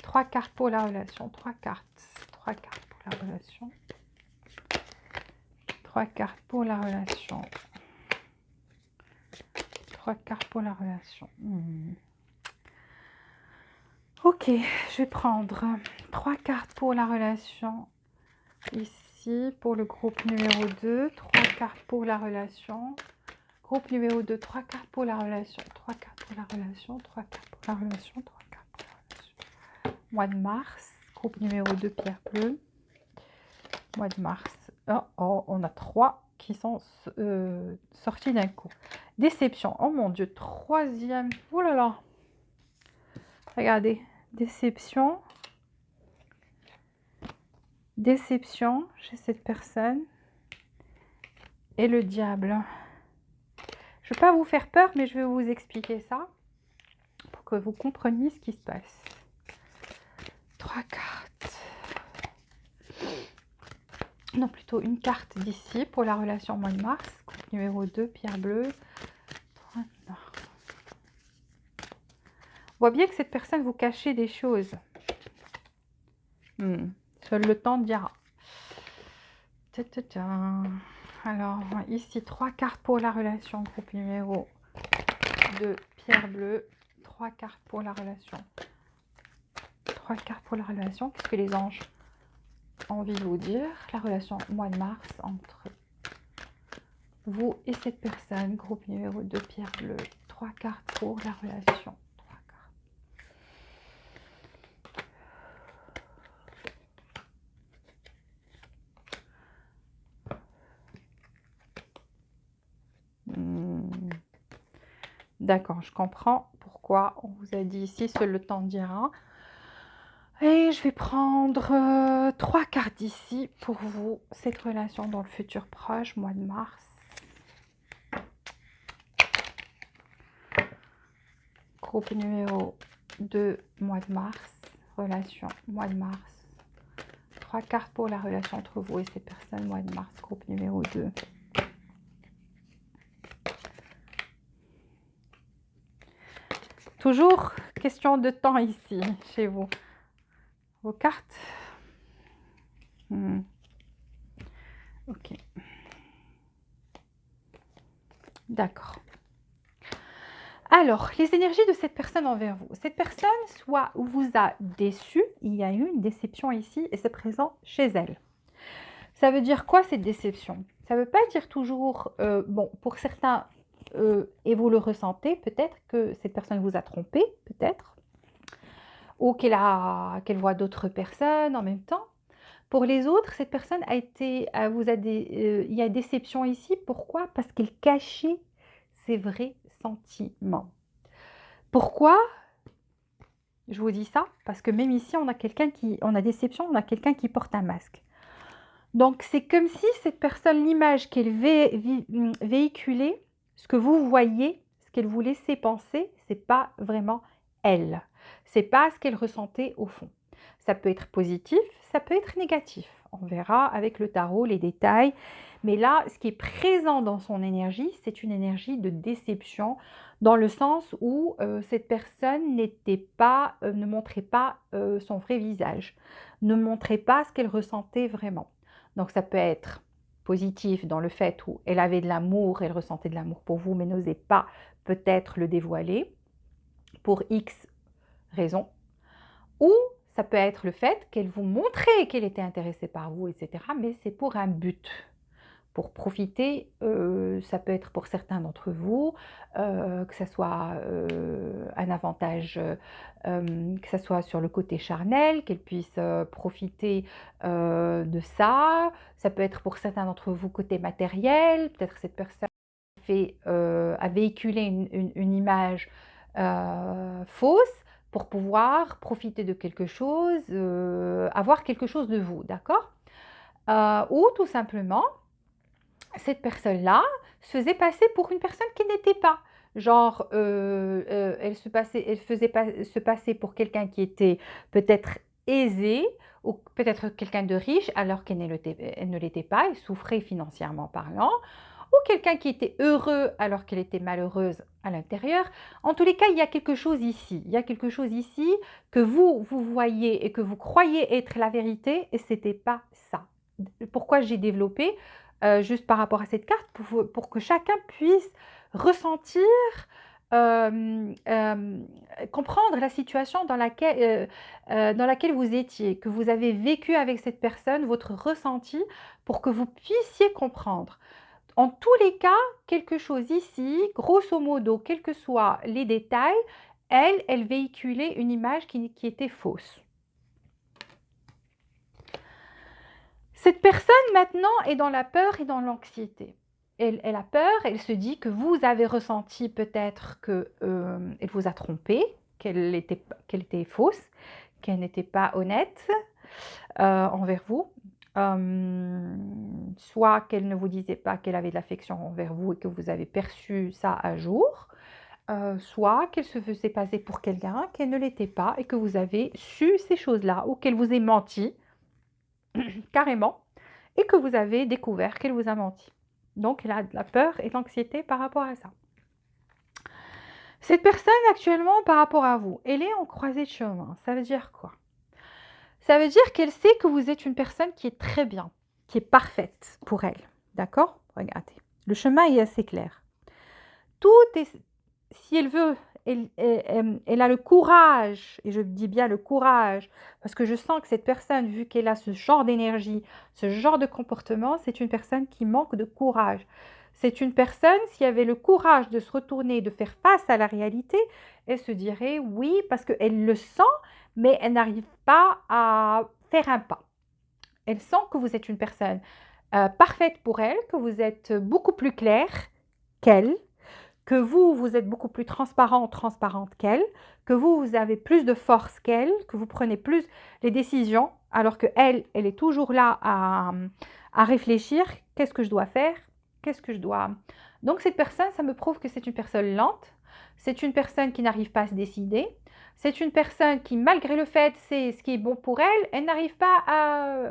Speaker 1: 3 cartes pour la relation, 3 cartes. 3 cartes pour la relation. 3 cartes pour la relation. 3 cartes pour la relation. Ok, je vais prendre 3 cartes pour la relation. Ici, pour le groupe numéro 2. 3 cartes pour la relation. Groupe numéro 2, 3 cartes pour la relation. 3 cartes pour la relation. 3 cartes pour la relation. 3 cartes pour la relation. Mois de mars. Groupe numéro 2, pierre bleue. Mois de mars. Oh, on a 3 qui sont sortis d'un coup. Déception. Oh mon Dieu, troisième. Oh là là. Regardez. Déception. Déception chez cette personne. Et le diable. Je ne vais pas vous faire peur, mais je vais vous expliquer ça pour que vous compreniez ce qui se passe. 3 cartes. Non, plutôt une carte d'ici pour la relation mois de mars. Groupe numéro 2, pierre bleue. On voit bien que cette personne vous cachait des choses. Seul le temps dira. Alors, ici, 3 cartes pour la relation. Groupe numéro 2, pierre bleue. 3 cartes pour la relation. 3 cartes pour la relation. Qu'est-ce que les anges ont envie de vous dire? La relation mois de mars entre vous et cette personne. Groupe numéro 2, pierre bleue. 3 cartes pour la relation. 3 cartes. D'accord, je comprends pourquoi on vous a dit ici, seul le temps dira. Et je vais prendre 3 cartes ici pour vous, cette relation dans le futur proche, mois de mars. Groupe numéro 2, mois de mars, relation, mois de mars. 3 cartes pour la relation entre vous et cette personne, mois de mars, groupe numéro 2. Toujours question de temps ici, chez vous. Vos cartes. Ok. D'accord. Alors, les énergies de cette personne envers vous. Cette personne, soit vous a déçu, il y a eu une déception ici et c'est présent chez elle. Ça veut dire quoi cette déception? Ça ne veut pas dire toujours, bon, pour certains, et vous le ressentez, peut-être que cette personne vous a trompé, peut-être, ou qu'elle voit d'autres personnes en même temps. Pour les autres, cette personne a été, il y a déception ici. Pourquoi? Parce qu'elle cachait ses vrais sentiments. Pourquoi je vous dis ça? Parce que même ici, on a déception, on a quelqu'un qui porte un masque. Donc, c'est comme si cette personne, l'image qu'elle véhiculait, ce que vous voyez, ce qu'elle vous laissait penser, c'est pas vraiment elle. C'est pas ce qu'elle ressentait au fond. Ça peut être positif, ça peut être négatif. On verra avec le tarot les détails. Mais là, ce qui est présent dans son énergie, c'est une énergie de déception, dans le sens où cette personne ne montrait pas son vrai visage, ne montrait pas ce qu'elle ressentait vraiment. Donc ça peut être positif dans le fait où elle avait de l'amour, elle ressentait de l'amour pour vous, mais n'osait pas peut-être le dévoiler pour X raisons. Ou ça peut être le fait qu'elle vous montrait qu'elle était intéressée par vous, etc. Mais c'est pour un but, pour profiter, ça peut être pour certains d'entre vous, que ça soit, un avantage, que ça soit sur le côté charnel, qu'elle puisse, profiter, de ça. Ça peut être pour certains d'entre vous côté matériel, peut-être cette personne a véhiculé une image, fausse pour pouvoir profiter de quelque chose, avoir quelque chose de vous, d'accord? Ou tout simplement, cette personne-là se faisait passer pour une personne qui n'était pas. Genre, elle faisait se passer pour quelqu'un qui était peut-être aisé ou peut-être quelqu'un de riche alors qu'elle elle ne l'était pas, elle souffrait financièrement parlant, ou quelqu'un qui était heureux alors qu'elle était malheureuse à l'intérieur. En tous les cas, il y a quelque chose ici. Il y a quelque chose ici que vous voyez et que vous croyez être la vérité et ce n'était pas ça. Pourquoi j'ai développé juste par rapport à cette carte pour que chacun puisse ressentir, comprendre la situation dans laquelle vous étiez, que vous avez vécu avec cette personne, votre ressenti, pour que vous puissiez comprendre. En tous les cas, quelque chose ici, grosso modo, quels que soient les détails, elle véhiculait une image qui était fausse. Cette personne maintenant est dans la peur et dans l'anxiété. Elle a peur, elle se dit que vous avez ressenti peut-être qu'elle vous a trompé, qu'elle était fausse, qu'elle n'était pas honnête envers vous. Soit qu'elle ne vous disait pas qu'elle avait de l'affection envers vous et que vous avez perçu ça à jour, soit qu'elle se faisait passer pour quelqu'un qu'elle ne l'était pas et que vous avez su ces choses-là ou qu'elle vous ait menti carrément et que vous avez découvert qu'elle vous a menti. Donc elle a de la peur et de l'anxiété par rapport à ça. Cette personne actuellement par rapport à vous, elle est en croisée de chemin. Ça veut dire quoi? Ça veut dire qu'elle sait que vous êtes une personne qui est très bien, qui est parfaite pour elle. D'accord? Regardez. Le chemin est assez clair. Tout est... Si elle veut, elle a le courage, et je dis bien le courage, parce que je sens que cette personne, vu qu'elle a ce genre d'énergie, ce genre de comportement, c'est une personne qui manque de courage. C'est une personne, s'il y avait le courage de se retourner, de faire face à la réalité, elle se dirait oui, parce qu'elle le sent, mais elle n'arrive pas à faire un pas. Elle sent que vous êtes une personne parfaite pour elle, que vous êtes beaucoup plus clair qu'elle, que vous êtes beaucoup plus transparente qu'elle, que vous avez plus de force qu'elle, que vous prenez plus les décisions, alors qu'elle, elle est toujours là à réfléchir, qu'est-ce que je dois faire, qu'est-ce que je dois... Donc cette personne, ça me prouve que c'est une personne lente, c'est une personne qui n'arrive pas à se décider, c'est une personne qui, malgré le fait c'est ce qui est bon pour elle, elle n'arrive pas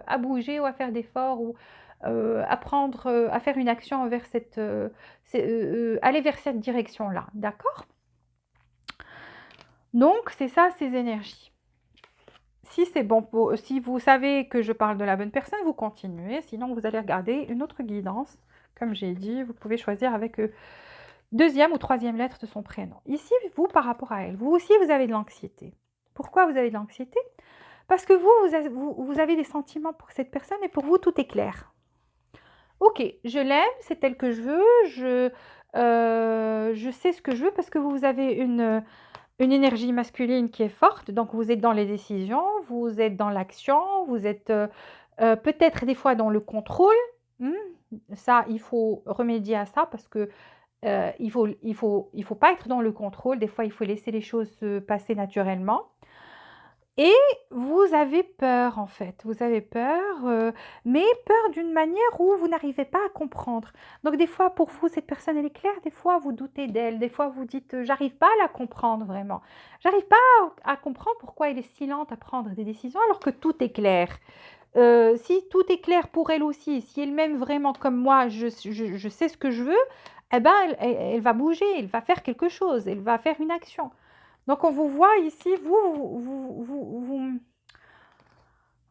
Speaker 1: à bouger ou à faire d'efforts ou à faire une action envers aller vers cette direction-là, d'accord? Donc, c'est ça, ces énergies. Si c'est bon, si vous savez que je parle de la bonne personne, vous continuez. Sinon, vous allez regarder une autre guidance. Comme j'ai dit, vous pouvez choisir avec deuxième ou troisième lettre de son prénom. Ici, vous, par rapport à elle, vous aussi, vous avez de l'anxiété. Pourquoi vous avez de l'anxiété? Parce que vous avez des sentiments pour cette personne et pour vous, tout est clair. Ok, je l'aime, c'est elle que je veux, je sais ce que je veux parce que vous avez une énergie masculine qui est forte, donc vous êtes dans les décisions, vous êtes dans l'action, vous êtes peut-être des fois dans le contrôle. Ça, il faut remédier à ça parce que il faut pas être dans le contrôle. Des fois, il faut laisser les choses se passer naturellement. Et vous avez peur en fait, vous avez peur, mais peur d'une manière où vous n'arrivez pas à comprendre. Donc des fois pour vous cette personne elle est claire, des fois vous doutez d'elle, des fois vous dites j'arrive pas à la comprendre vraiment. J'arrive pas à comprendre pourquoi elle est si lente à prendre des décisions alors que tout est clair. Si tout est clair pour elle aussi, si elle m'aime vraiment comme moi, je sais ce que je veux, eh ben elle va bouger, elle va faire quelque chose, elle va faire une action. Donc on vous voit ici,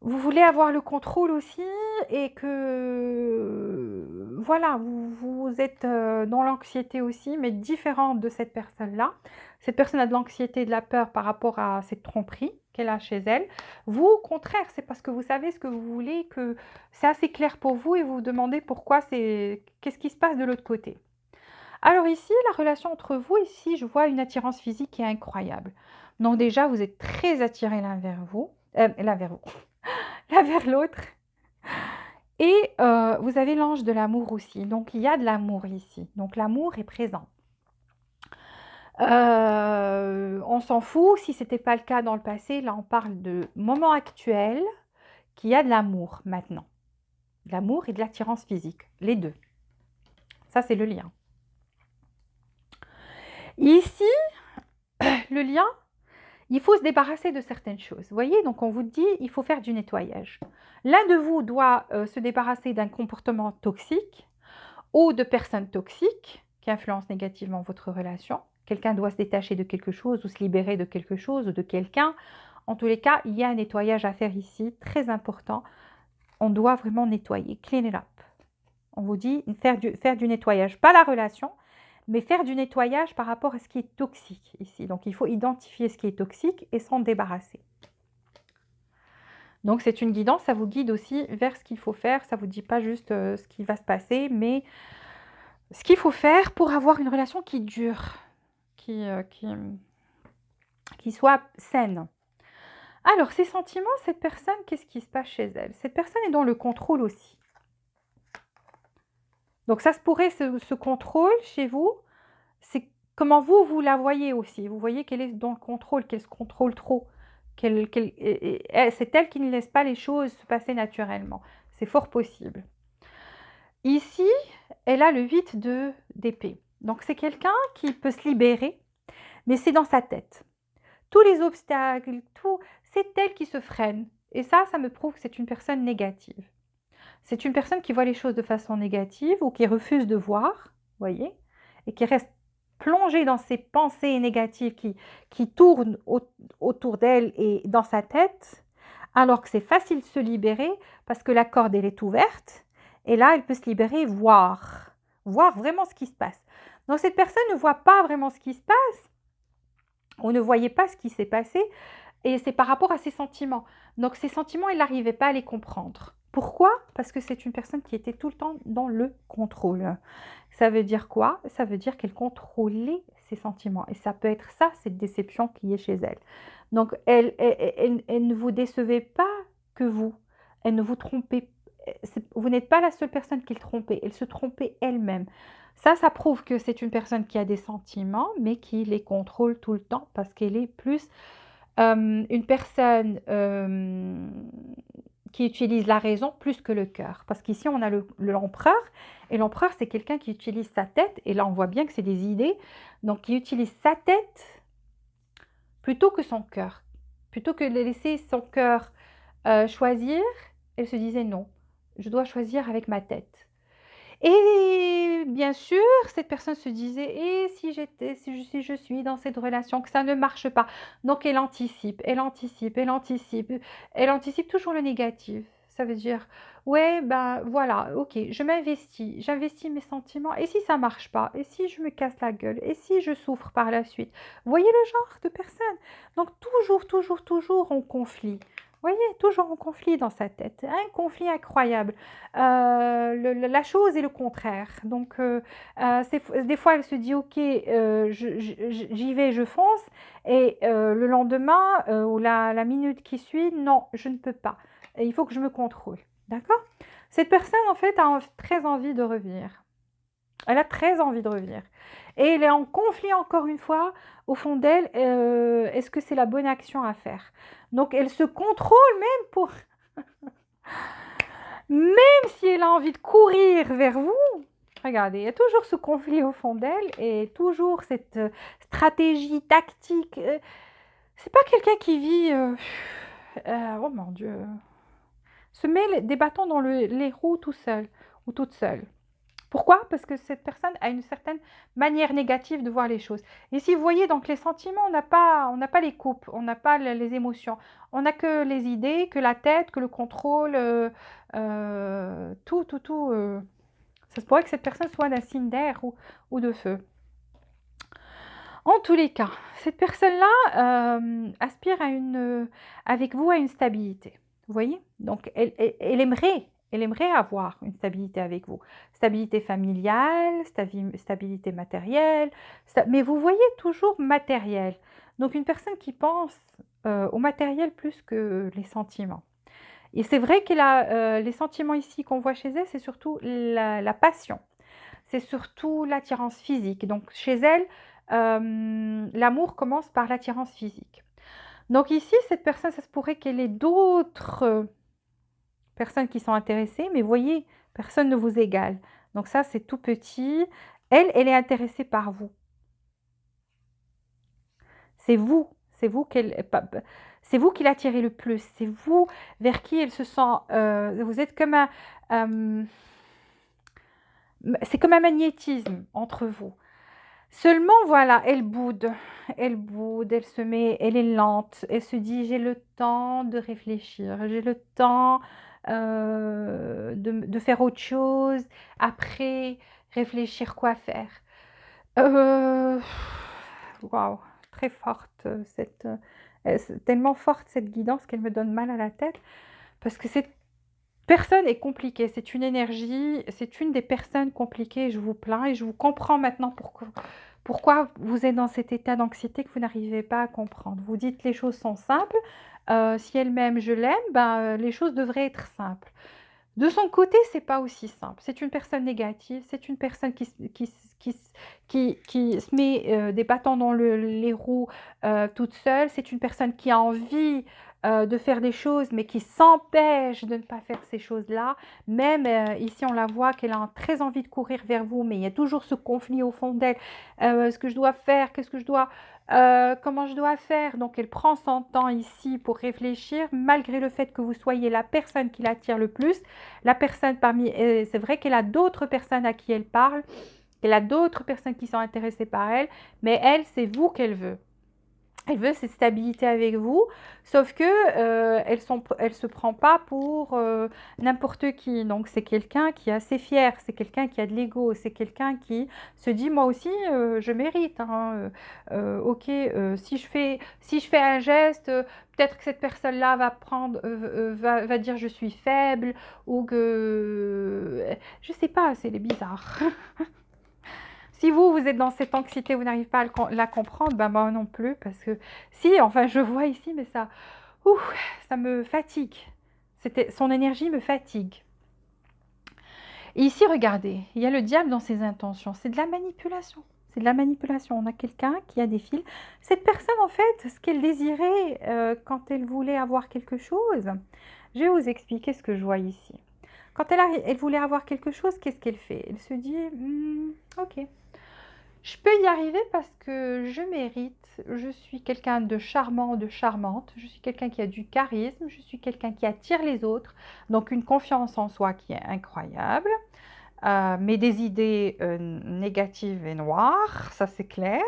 Speaker 1: vous voulez avoir le contrôle aussi et que voilà, vous êtes dans l'anxiété aussi, mais différente de cette personne-là. Cette personne a de l'anxiété et de la peur par rapport à cette tromperie qu'elle a chez elle. Vous, au contraire, c'est parce que vous savez ce que vous voulez, que c'est assez clair pour vous et vous vous demandez pourquoi qu'est-ce qui se passe de l'autre côté. Alors ici, la relation entre vous, ici, je vois une attirance physique qui est incroyable. Donc déjà, vous êtes très attirés l'un vers vous, l'un vers l'autre. Et vous avez l'ange de l'amour aussi. Donc il y a de l'amour ici. Donc l'amour est présent. On s'en fout si ce n'était pas le cas dans le passé. Là, on parle de moment actuel, qu'il y a de l'amour maintenant. De l'amour et de l'attirance physique, les deux. Ça, c'est le lien. Ici, le lien, il faut se débarrasser de certaines choses. Vous voyez, donc on vous dit, il faut faire du nettoyage. L'un de vous doit se débarrasser d'un comportement toxique ou de personnes toxiques qui influencent négativement votre relation. Quelqu'un doit se détacher de quelque chose ou se libérer de quelque chose ou de quelqu'un. En tous les cas, il y a un nettoyage à faire ici, très important. On doit vraiment nettoyer, clean it up. On vous dit faire du nettoyage, pas la relation, mais faire du nettoyage par rapport à ce qui est toxique ici. Donc, il faut identifier ce qui est toxique et s'en débarrasser. Donc, c'est une guidance, ça vous guide aussi vers ce qu'il faut faire. Ça ne vous dit pas juste ce qui va se passer, mais ce qu'il faut faire pour avoir une relation qui dure, qui soit saine. Alors, ces sentiments, cette personne, qu'est-ce qui se passe chez elle? Cette personne est dans le contrôle aussi. Donc, ça se pourrait, ce contrôle chez vous, c'est comment vous la voyez aussi. Vous voyez qu'elle est dans le contrôle, qu'elle se contrôle trop. C'est elle qui ne laisse pas les choses se passer naturellement. C'est fort possible. Ici, elle a le 8 d'épée. Donc, c'est quelqu'un qui peut se libérer, mais c'est dans sa tête. Tous les obstacles, c'est elle qui se freine. Et ça me prouve que c'est une personne négative. C'est une personne qui voit les choses de façon négative ou qui refuse de voir, vous voyez, et qui reste plongée dans ses pensées négatives qui tournent autour d'elle et dans sa tête, alors que c'est facile de se libérer parce que la corde, elle est ouverte. Et là, elle peut se libérer et voir vraiment ce qui se passe. Donc, cette personne ne voit pas vraiment ce qui se passe. On ne voyait pas ce qui s'est passé et c'est par rapport à ses sentiments. Donc, ses sentiments, elle n'arrivait pas à les comprendre. Pourquoi? Parce que c'est une personne qui était tout le temps dans le contrôle. Ça veut dire quoi? Ça veut dire qu'elle contrôlait ses sentiments. Et ça peut être ça, cette déception qui est chez elle. Donc, elle ne vous décevait pas que vous. Elle ne vous trompait. Vous n'êtes pas la seule personne qui le trompait. Elle se trompait elle-même. Ça prouve que c'est une personne qui a des sentiments, mais qui les contrôle tout le temps parce qu'elle est plus une personne qui utilise la raison plus que le cœur. Parce qu'ici, on a l'empereur, et l'empereur, c'est quelqu'un qui utilise sa tête, et là, on voit bien que c'est des idées, donc qui utilise sa tête plutôt que son cœur. Plutôt que de laisser son cœur choisir, elle se disait non, je dois choisir avec ma tête. Et bien sûr, cette personne se disait: «Et si je suis dans cette relation, que ça ne marche pas?» Donc elle anticipe, elle anticipe, elle anticipe, elle anticipe toujours le négatif. Ça veut dire: «Ouais, ben, voilà, OK, j'investis mes sentiments et si ça marche pas? Et si je me casse la gueule? Et si je souffre par la suite?» Vous voyez le genre de personne? Donc toujours, toujours, toujours en conflit. Vous voyez? Toujours en conflit dans sa tête. Un conflit incroyable. La chose est le contraire. Donc, des fois, elle se dit: «OK, j'y vais, je fonce» et le lendemain, ou la minute qui suit: «Non, je ne peux pas. Et il faut que je me contrôle». D'accord? Cette personne, en fait, a très envie de revenir. Elle a très envie de revenir et elle est en conflit encore une fois au fond d'elle, est-ce que c'est la bonne action à faire? Donc elle se contrôle même si elle a envie de courir vers vous. Regardez, il y a toujours ce conflit au fond d'elle et toujours cette stratégie tactique. C'est pas quelqu'un qui vit, oh mon Dieu, se met des bâtons dans les roues tout seul ou toute seule. Pourquoi? Parce que cette personne a une certaine manière négative de voir les choses. Ici, vous voyez, donc les sentiments, on n'a pas les coupes, on n'a pas les émotions. On n'a que les idées, que la tête, que le contrôle, tout. Ça se pourrait que cette personne soit d'un signe d'air ou de feu. En tous les cas, cette personne-là aspire avec vous à une stabilité. Vous voyez? Donc, elle aimerait avoir une stabilité avec vous. Stabilité familiale, stabilité matérielle, mais vous voyez toujours matériel. Donc, une personne qui pense au matériel plus que les sentiments. Et c'est vrai que les sentiments ici qu'on voit chez elle, c'est surtout la passion. C'est surtout l'attirance physique. Donc, chez elle, l'amour commence par l'attirance physique. Donc ici, cette personne, ça se pourrait qu'elle ait d'autres personnes qui sont intéressées, mais voyez, personne ne vous égale. Donc ça, c'est tout petit. Elle est intéressée par vous. C'est vous c'est vous qui l'attirez le plus. C'est vous vers qui elle se sent. Vous êtes comme c'est comme un magnétisme entre vous. Seulement, voilà, elle boude, elle est lente, elle se dit, j'ai le temps de réfléchir, j'ai le temps de faire autre chose, après réfléchir quoi faire. Euh, Waouh, très forte, c'est tellement forte cette guidance qu'elle me donne mal à la tête, parce que cette personne est compliquée, c'est une énergie, c'est une des personnes compliquées, je vous plains et je vous comprends maintenant pourquoi vous êtes dans cet état d'anxiété que vous n'arrivez pas à comprendre. Vous dites les choses sont simples, si elle m'aime, je l'aime, ben, les choses devraient être simples. De son côté, c'est pas aussi simple. C'est une personne négative, c'est une personne qui se met des bâtons dans les roues toute seule. C'est une personne qui a envie de faire des choses, mais qui s'empêche de ne pas faire ces choses-là. Même ici, on la voit qu'elle a très envie de courir vers vous, mais il y a toujours ce conflit au fond d'elle. Ce que je dois faire, qu'est-ce que je dois comment je dois faire. Donc elle prend son temps ici pour réfléchir, malgré le fait que vous soyez la personne qui l'attire le plus. La personne parmi, c'est vrai qu'elle a d'autres personnes à qui elle parle, qu'elle a d'autres personnes qui sont intéressées par elle, mais elle, c'est vous qu'elle veut. Elle veut cette stabilité avec vous, sauf que elle se prend pas pour n'importe qui. Donc c'est quelqu'un qui est assez fier, c'est quelqu'un qui a de l'ego, c'est quelqu'un qui se dit moi aussi je mérite. Hein, ok, si je fais un geste, peut-être que cette personne-là va prendre, va dire je suis faible ou que je sais pas, c'est bizarre. Si vous êtes dans cette anxiété, vous n'arrivez pas à la comprendre, ben moi non plus, parce que si, enfin je vois ici, mais ça me fatigue. Son énergie me fatigue. Et ici, regardez, il y a le diable dans ses intentions. C'est de la manipulation. C'est de la manipulation. On a quelqu'un qui a des fils. Cette personne, en fait, ce qu'elle désirait quand elle voulait avoir quelque chose, je vais vous expliquer ce que je vois ici. Quand elle voulait avoir quelque chose, qu'est-ce qu'elle fait? Elle se dit, ok. Je peux y arriver parce que je mérite, je suis quelqu'un de charmant, de charmante, je suis quelqu'un qui a du charisme, je suis quelqu'un qui attire les autres, donc une confiance en soi qui est incroyable, mais des idées négatives et noires, ça c'est clair.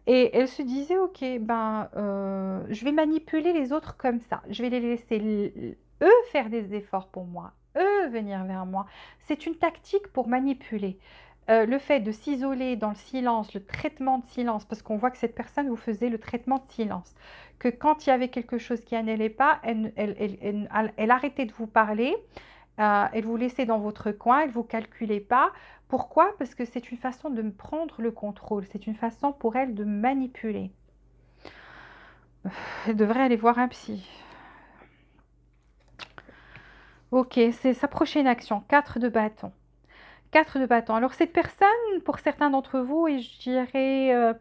Speaker 1: Et elle se disait, ok, ben, je vais manipuler les autres comme ça, je vais les laisser eux faire des efforts pour moi, eux venir vers moi. C'est une tactique pour manipuler. Le fait de s'isoler dans le silence, le traitement de silence, parce qu'on voit que cette personne vous faisait le traitement de silence, que quand il y avait quelque chose qui n'allait pas, elle arrêtait de vous parler, elle vous laissait dans votre coin, elle ne vous calculait pas. Pourquoi? Parce que c'est une façon de me prendre le contrôle, c'est une façon pour elle de manipuler. Elle devrait aller voir un psy. Ok, c'est sa prochaine action, 4 de bâton. 4 de bâton. Alors cette personne, pour certains d'entre vous, et je dirais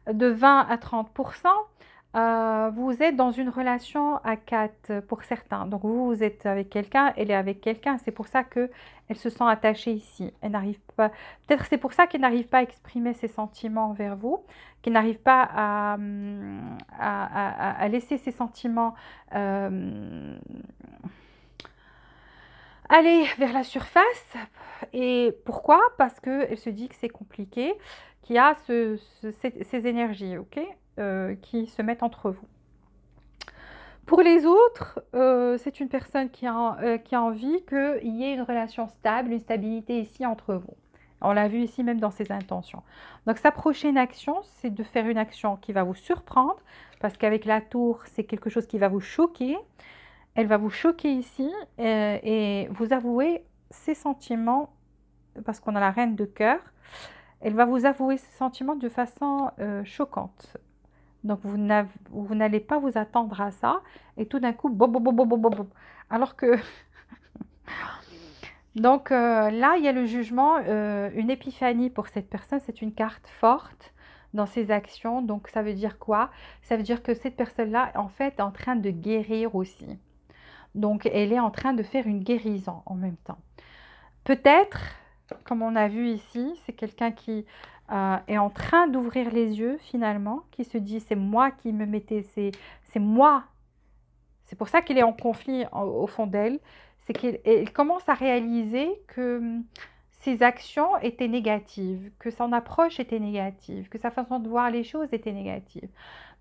Speaker 1: de 20 à 30%, vous êtes dans une relation à 4 pour certains. Donc vous êtes avec quelqu'un, elle est avec quelqu'un. C'est pour ça qu'elle se sent attachée ici. Elle n'arrive pas. Peut-être c'est pour ça qu'elle n'arrive pas à exprimer ses sentiments envers vous, qu'elle n'arrive pas à laisser ses sentiments aller vers la surface. Et pourquoi? Parce qu'elle se dit que c'est compliqué, qu'il y a ces énergies, ok, qui se mettent entre vous. Pour les autres, c'est une personne qui a envie qu'il y ait une relation stable, une stabilité ici entre vous. On l'a vu ici même dans ses intentions. Donc sa prochaine action, c'est de faire une action qui va vous surprendre, parce qu'avec la tour, c'est quelque chose qui va vous choquer. Elle va vous choquer ici et vous avouer ses sentiments, parce qu'on a la reine de cœur. Elle va vous avouer ses sentiments de façon choquante. Donc, vous n'allez pas vous attendre à ça. Et tout d'un coup, boum, boum, boum, boum, boum, boum. Alors que... Donc, là, il y a le jugement, une épiphanie pour cette personne. C'est une carte forte dans ses actions. Donc, ça veut dire quoi? Ça veut dire que cette personne-là, en fait, est en train de guérir aussi. Donc, elle est en train de faire une guérison en même temps. Peut-être, comme on a vu ici, c'est quelqu'un qui est en train d'ouvrir les yeux finalement, qui se dit c'est moi qui me mettais, c'est moi. C'est pour ça qu'elle est en conflit au fond d'elle. C'est qu'elle commence à réaliser que ses actions étaient négatives, que son approche était négative, que sa façon de voir les choses était négative.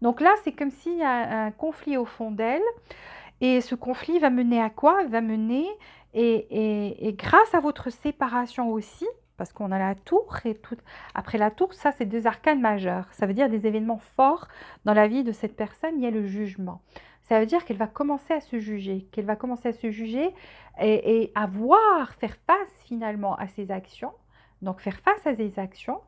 Speaker 1: Donc là, c'est comme s'il y a un conflit au fond d'elle. Et ce conflit va mener à quoi? Va mener, et grâce à votre séparation aussi, parce qu'on a la tour, et tout, après la tour, ça c'est deux arcanes majeurs. Ça veut dire des événements forts dans la vie de cette personne, il y a le jugement. Ça veut dire qu'elle va commencer à se juger, qu'elle va commencer à se juger et à voir, faire face finalement à ses actions. Donc faire face à ses actions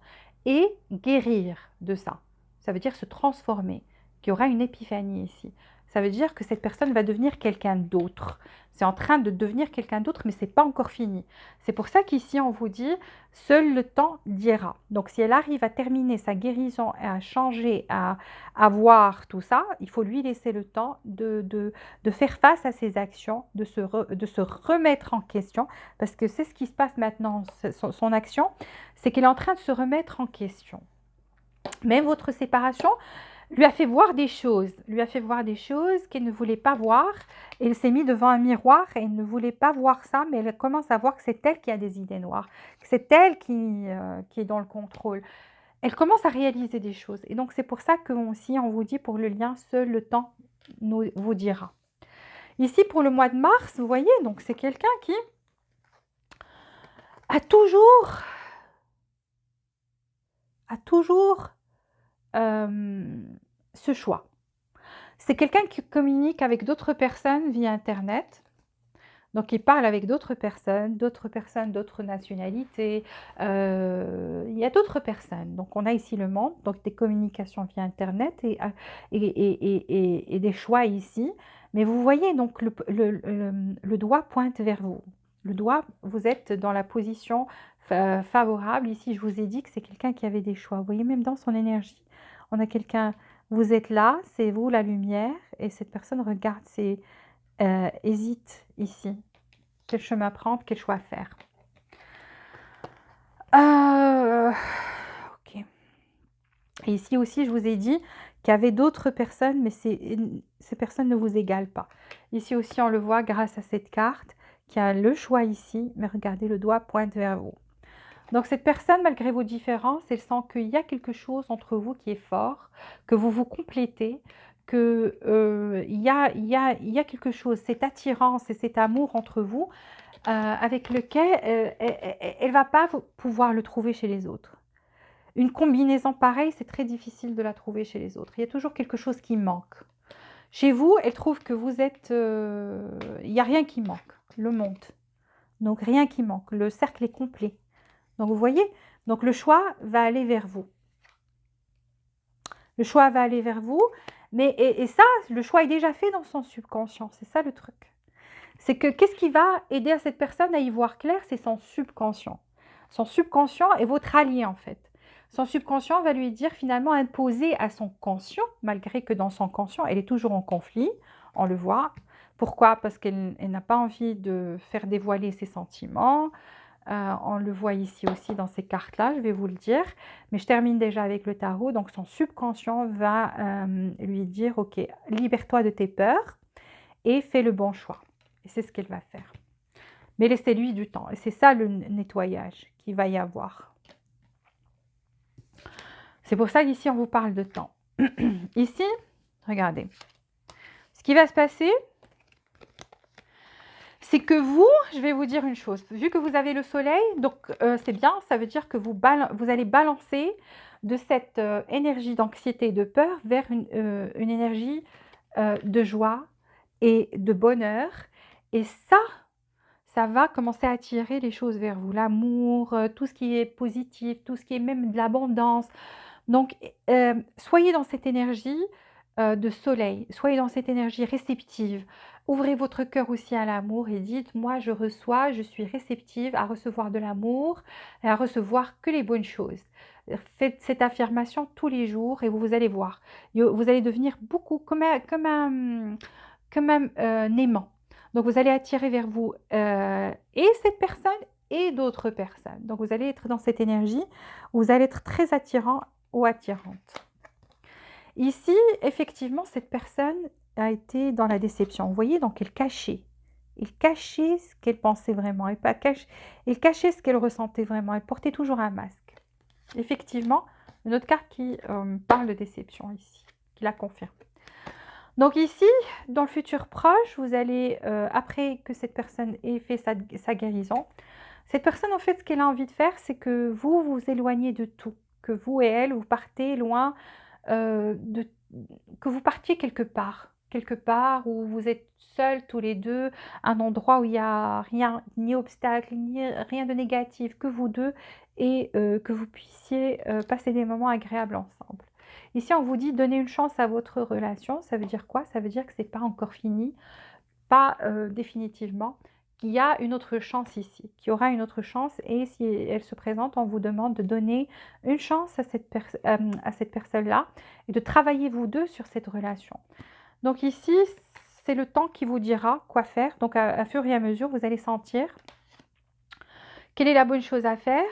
Speaker 1: et guérir de ça. Ça veut dire se transformer, qu'il y aura une épiphanie ici. Ça veut dire que cette personne va devenir quelqu'un d'autre. C'est en train de devenir quelqu'un d'autre, mais ce n'est pas encore fini. C'est pour ça qu'ici, on vous dit, seul le temps dira. Donc, si elle arrive à terminer sa guérison, à changer, à voir tout ça, il faut lui laisser le temps de faire face à ses actions, de se remettre en question, parce que c'est ce qui se passe maintenant, son action, c'est qu'elle est en train de se remettre en question. Même votre séparation lui a fait voir des choses, qu'elle ne voulait pas voir. Elle s'est mise devant un miroir et elle ne voulait pas voir ça, mais elle commence à voir que c'est elle qui a des idées noires, que c'est elle qui est dans le contrôle. Elle commence à réaliser des choses. Et donc, c'est pour ça que aussi, on vous dit pour le lien, seul le temps vous dira. Ici, pour le mois de mars, vous voyez, donc c'est quelqu'un qui a toujours ce choix. C'est quelqu'un qui communique avec d'autres personnes via Internet. Donc, il parle avec d'autres personnes, d'autres nationalités. Il y a d'autres personnes. Donc, on a ici le monde, donc des communications via Internet et des choix ici. Mais vous voyez, donc, le doigt pointe vers vous. Le doigt, vous êtes dans la position favorable. Ici, je vous ai dit que c'est quelqu'un qui avait des choix. Vous voyez, même dans son énergie, on a quelqu'un, vous êtes là, c'est vous la lumière, et cette personne regarde, hésite ici. Quel chemin prendre, quel choix faire. Ok. Et ici aussi, je vous ai dit qu'il y avait d'autres personnes, mais ces personnes ne vous égalent pas. Ici aussi, on le voit grâce à cette carte, qui a le choix ici, mais regardez, le doigt pointe vers vous. Donc cette personne, malgré vos différences, elle sent qu'il y a quelque chose entre vous qui est fort, que vous vous complétez, qu'il y a quelque chose, cette attirance et cet amour entre vous, avec lequel elle ne va pas pouvoir le trouver chez les autres. Une combinaison pareille, c'est très difficile de la trouver chez les autres. Il y a toujours quelque chose qui manque. Chez vous, elle trouve que vous êtes... il n'y a rien qui manque, le monde. Donc rien qui manque, le cercle est complet. Donc vous voyez, donc le choix va aller vers vous. Le choix va aller vers vous, mais et ça, le choix est déjà fait dans son subconscient, c'est ça le truc. C'est que qu'est-ce qui va aider à cette personne à y voir clair? C'est son subconscient. Son subconscient est votre allié en fait. Son subconscient va lui dire finalement imposer à son conscient, malgré que dans son conscient, elle est toujours en conflit, on le voit. Pourquoi? Parce qu'elle n'a pas envie de faire dévoiler ses sentiments. On le voit ici aussi dans ces cartes-là, je vais vous le dire. Mais je termine déjà avec le tarot. Donc son subconscient va lui dire, ok, libère-toi de tes peurs et fais le bon choix. Et c'est ce qu'elle va faire. Mais laissez-lui du temps. Et c'est ça le nettoyage qu'il va y avoir. C'est pour ça qu'ici, on vous parle de temps. Ici, regardez. Ce qui va se passer, c'est que vous, je vais vous dire une chose. Vu que vous avez le soleil, donc c'est bien, ça veut dire que vous allez balancer de cette énergie d'anxiété et de peur vers une énergie de joie et de bonheur. Et ça va commencer à attirer les choses vers vous. L'amour, tout ce qui est positif, tout ce qui est même de l'abondance. Donc, soyez dans cette énergie de soleil, soyez dans cette énergie réceptive. Ouvrez votre cœur aussi à l'amour et dites, moi je reçois, je suis réceptive à recevoir de l'amour et à recevoir que les bonnes choses. Faites cette affirmation tous les jours et vous allez voir. Vous allez devenir beaucoup comme un aimant. Donc, vous allez attirer vers vous et cette personne et d'autres personnes. Donc, vous allez être dans cette énergie, vous allez être très attirant ou attirante. Ici, effectivement, cette personne a été dans la déception. Vous voyez, donc elle cachait. Elle cachait ce qu'elle pensait vraiment. Elle cachait ce qu'elle ressentait vraiment. Elle portait toujours un masque. Effectivement, une autre carte qui parle de déception ici, qui la confirme. Donc ici, dans le futur proche, vous allez, après que cette personne ait fait sa guérison, cette personne, en fait, ce qu'elle a envie de faire, c'est que vous vous éloignez de tout. Que vous et elle, vous partez loin, que vous partiez quelque part où vous êtes seuls tous les deux, un endroit où il n'y a rien, ni obstacle, ni rien de négatif, que vous deux, et que vous puissiez passer des moments agréables ensemble. Ici, on vous dit donner une chance à votre relation. Ça veut dire quoi? Ça veut dire que ce n'est pas encore fini, pas définitivement, qu'il y a une autre chance ici, qu'il y aura une autre chance. Et si elle se présente, on vous demande de donner une chance à cette personne-là et de travailler vous deux sur cette relation. Donc ici, c'est le temps qui vous dira quoi faire. Donc à fur et à mesure, vous allez sentir quelle est la bonne chose à faire.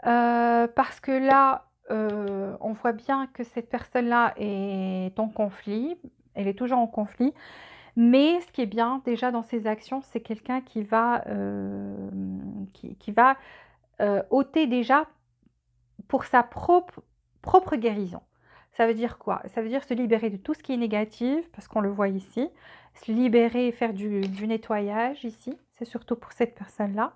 Speaker 1: Parce que là, on voit bien que cette personne-là est en conflit. Elle est toujours en conflit. Mais ce qui est bien déjà dans ses actions, c'est quelqu'un qui va ôter déjà pour sa propre guérison. Ça veut dire quoi? Ça veut dire se libérer de tout ce qui est négatif, parce qu'on le voit ici. Se libérer et faire du nettoyage ici. C'est surtout pour cette personne-là.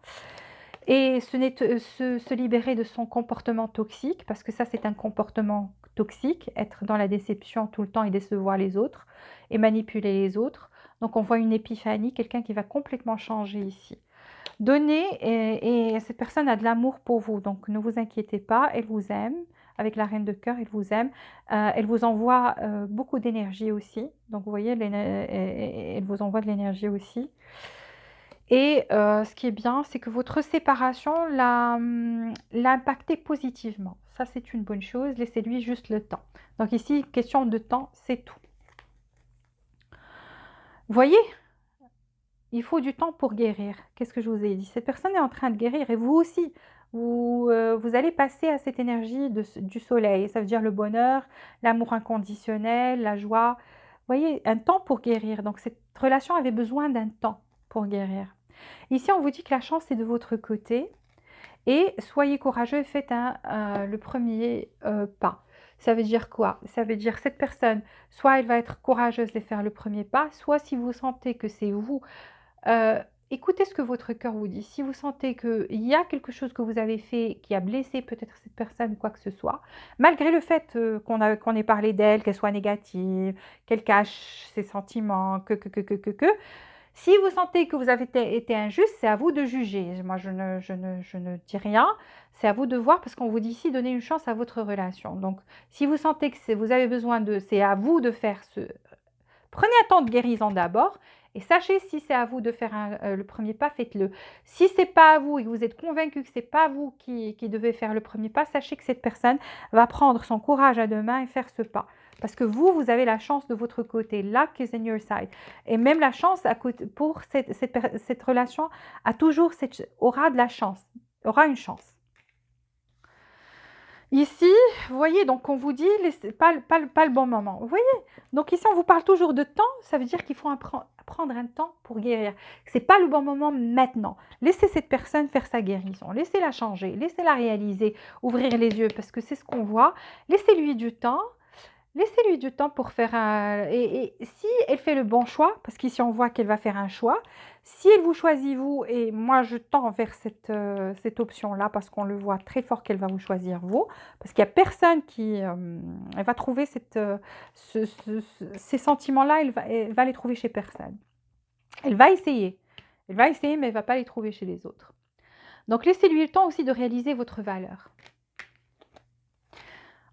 Speaker 1: Et se libérer de son comportement toxique, parce que ça, c'est un comportement toxique, être dans la déception tout le temps et décevoir les autres et manipuler les autres. Donc, on voit une épiphanie, quelqu'un qui va complètement changer ici. Donner, et cette personne a de l'amour pour vous, donc ne vous inquiétez pas, elle vous aime. Avec la reine de cœur, elle vous aime. Elle vous envoie beaucoup d'énergie aussi. Donc, vous voyez, elle vous envoie de l'énergie aussi. Et ce qui est bien, c'est que votre séparation l'a impacté positivement. Ça, c'est une bonne chose. Laissez-lui juste le temps. Donc ici, question de temps, c'est tout. Vous voyez, il faut du temps pour guérir. Qu'est-ce que je vous ai dit? Cette personne est en train de guérir et vous aussi. Vous allez passer à cette énergie du soleil. Ça veut dire le bonheur, l'amour inconditionnel, la joie. Vous voyez, un temps pour guérir. Donc cette relation avait besoin d'un temps pour guérir. Ici, on vous dit que la chance est de votre côté et soyez courageux et faites le premier pas. Ça veut dire quoi? Ça veut dire cette personne, soit elle va être courageuse et faire le premier pas, soit si vous sentez que c'est vous, écoutez ce que votre cœur vous dit. Si vous sentez qu'il y a quelque chose que vous avez fait qui a blessé peut-être cette personne, quoi que ce soit, malgré le fait qu'on ait parlé d'elle, qu'elle soit négative, qu'elle cache ses sentiments, si vous sentez que vous avez été injuste, c'est à vous de juger. Moi, je ne dis rien. C'est à vous de voir parce qu'on vous dit ici, donnez une chance à votre relation. Donc, si vous sentez que vous avez besoin c'est à vous de faire Prenez un temps de guérison d'abord et sachez si c'est à vous de faire le premier pas, faites-le. Si ce n'est pas à vous et que vous êtes convaincu que ce n'est pas vous qui devez faire le premier pas, sachez que cette personne va prendre son courage à deux mains et faire ce pas. Parce que vous avez la chance de votre côté. Luck is on your side. Et même la chance pour cette relation aura de la chance, aura une chance. Ici, vous voyez, donc on vous dit, pas le bon moment. Vous voyez, donc ici, on vous parle toujours de temps. Ça veut dire qu'il faut prendre un temps pour guérir. Ce n'est pas le bon moment maintenant. Laissez cette personne faire sa guérison. Laissez-la changer. Laissez-la réaliser. Ouvrir les yeux, parce que c'est ce qu'on voit. Laissez-lui du temps. Laissez-lui du temps pour faire un... Et si elle fait le bon choix, parce qu'ici on voit qu'elle va faire un choix, si elle vous choisit vous, et moi je tends vers cette option-là, parce qu'on le voit très fort qu'elle va vous choisir vous, parce qu'il n'y a personne qui... elle va trouver ces sentiments-là, elle va les trouver chez personne. Elle va essayer. Elle va essayer, mais elle ne va pas les trouver chez les autres. Donc laissez-lui le temps aussi de réaliser votre valeur.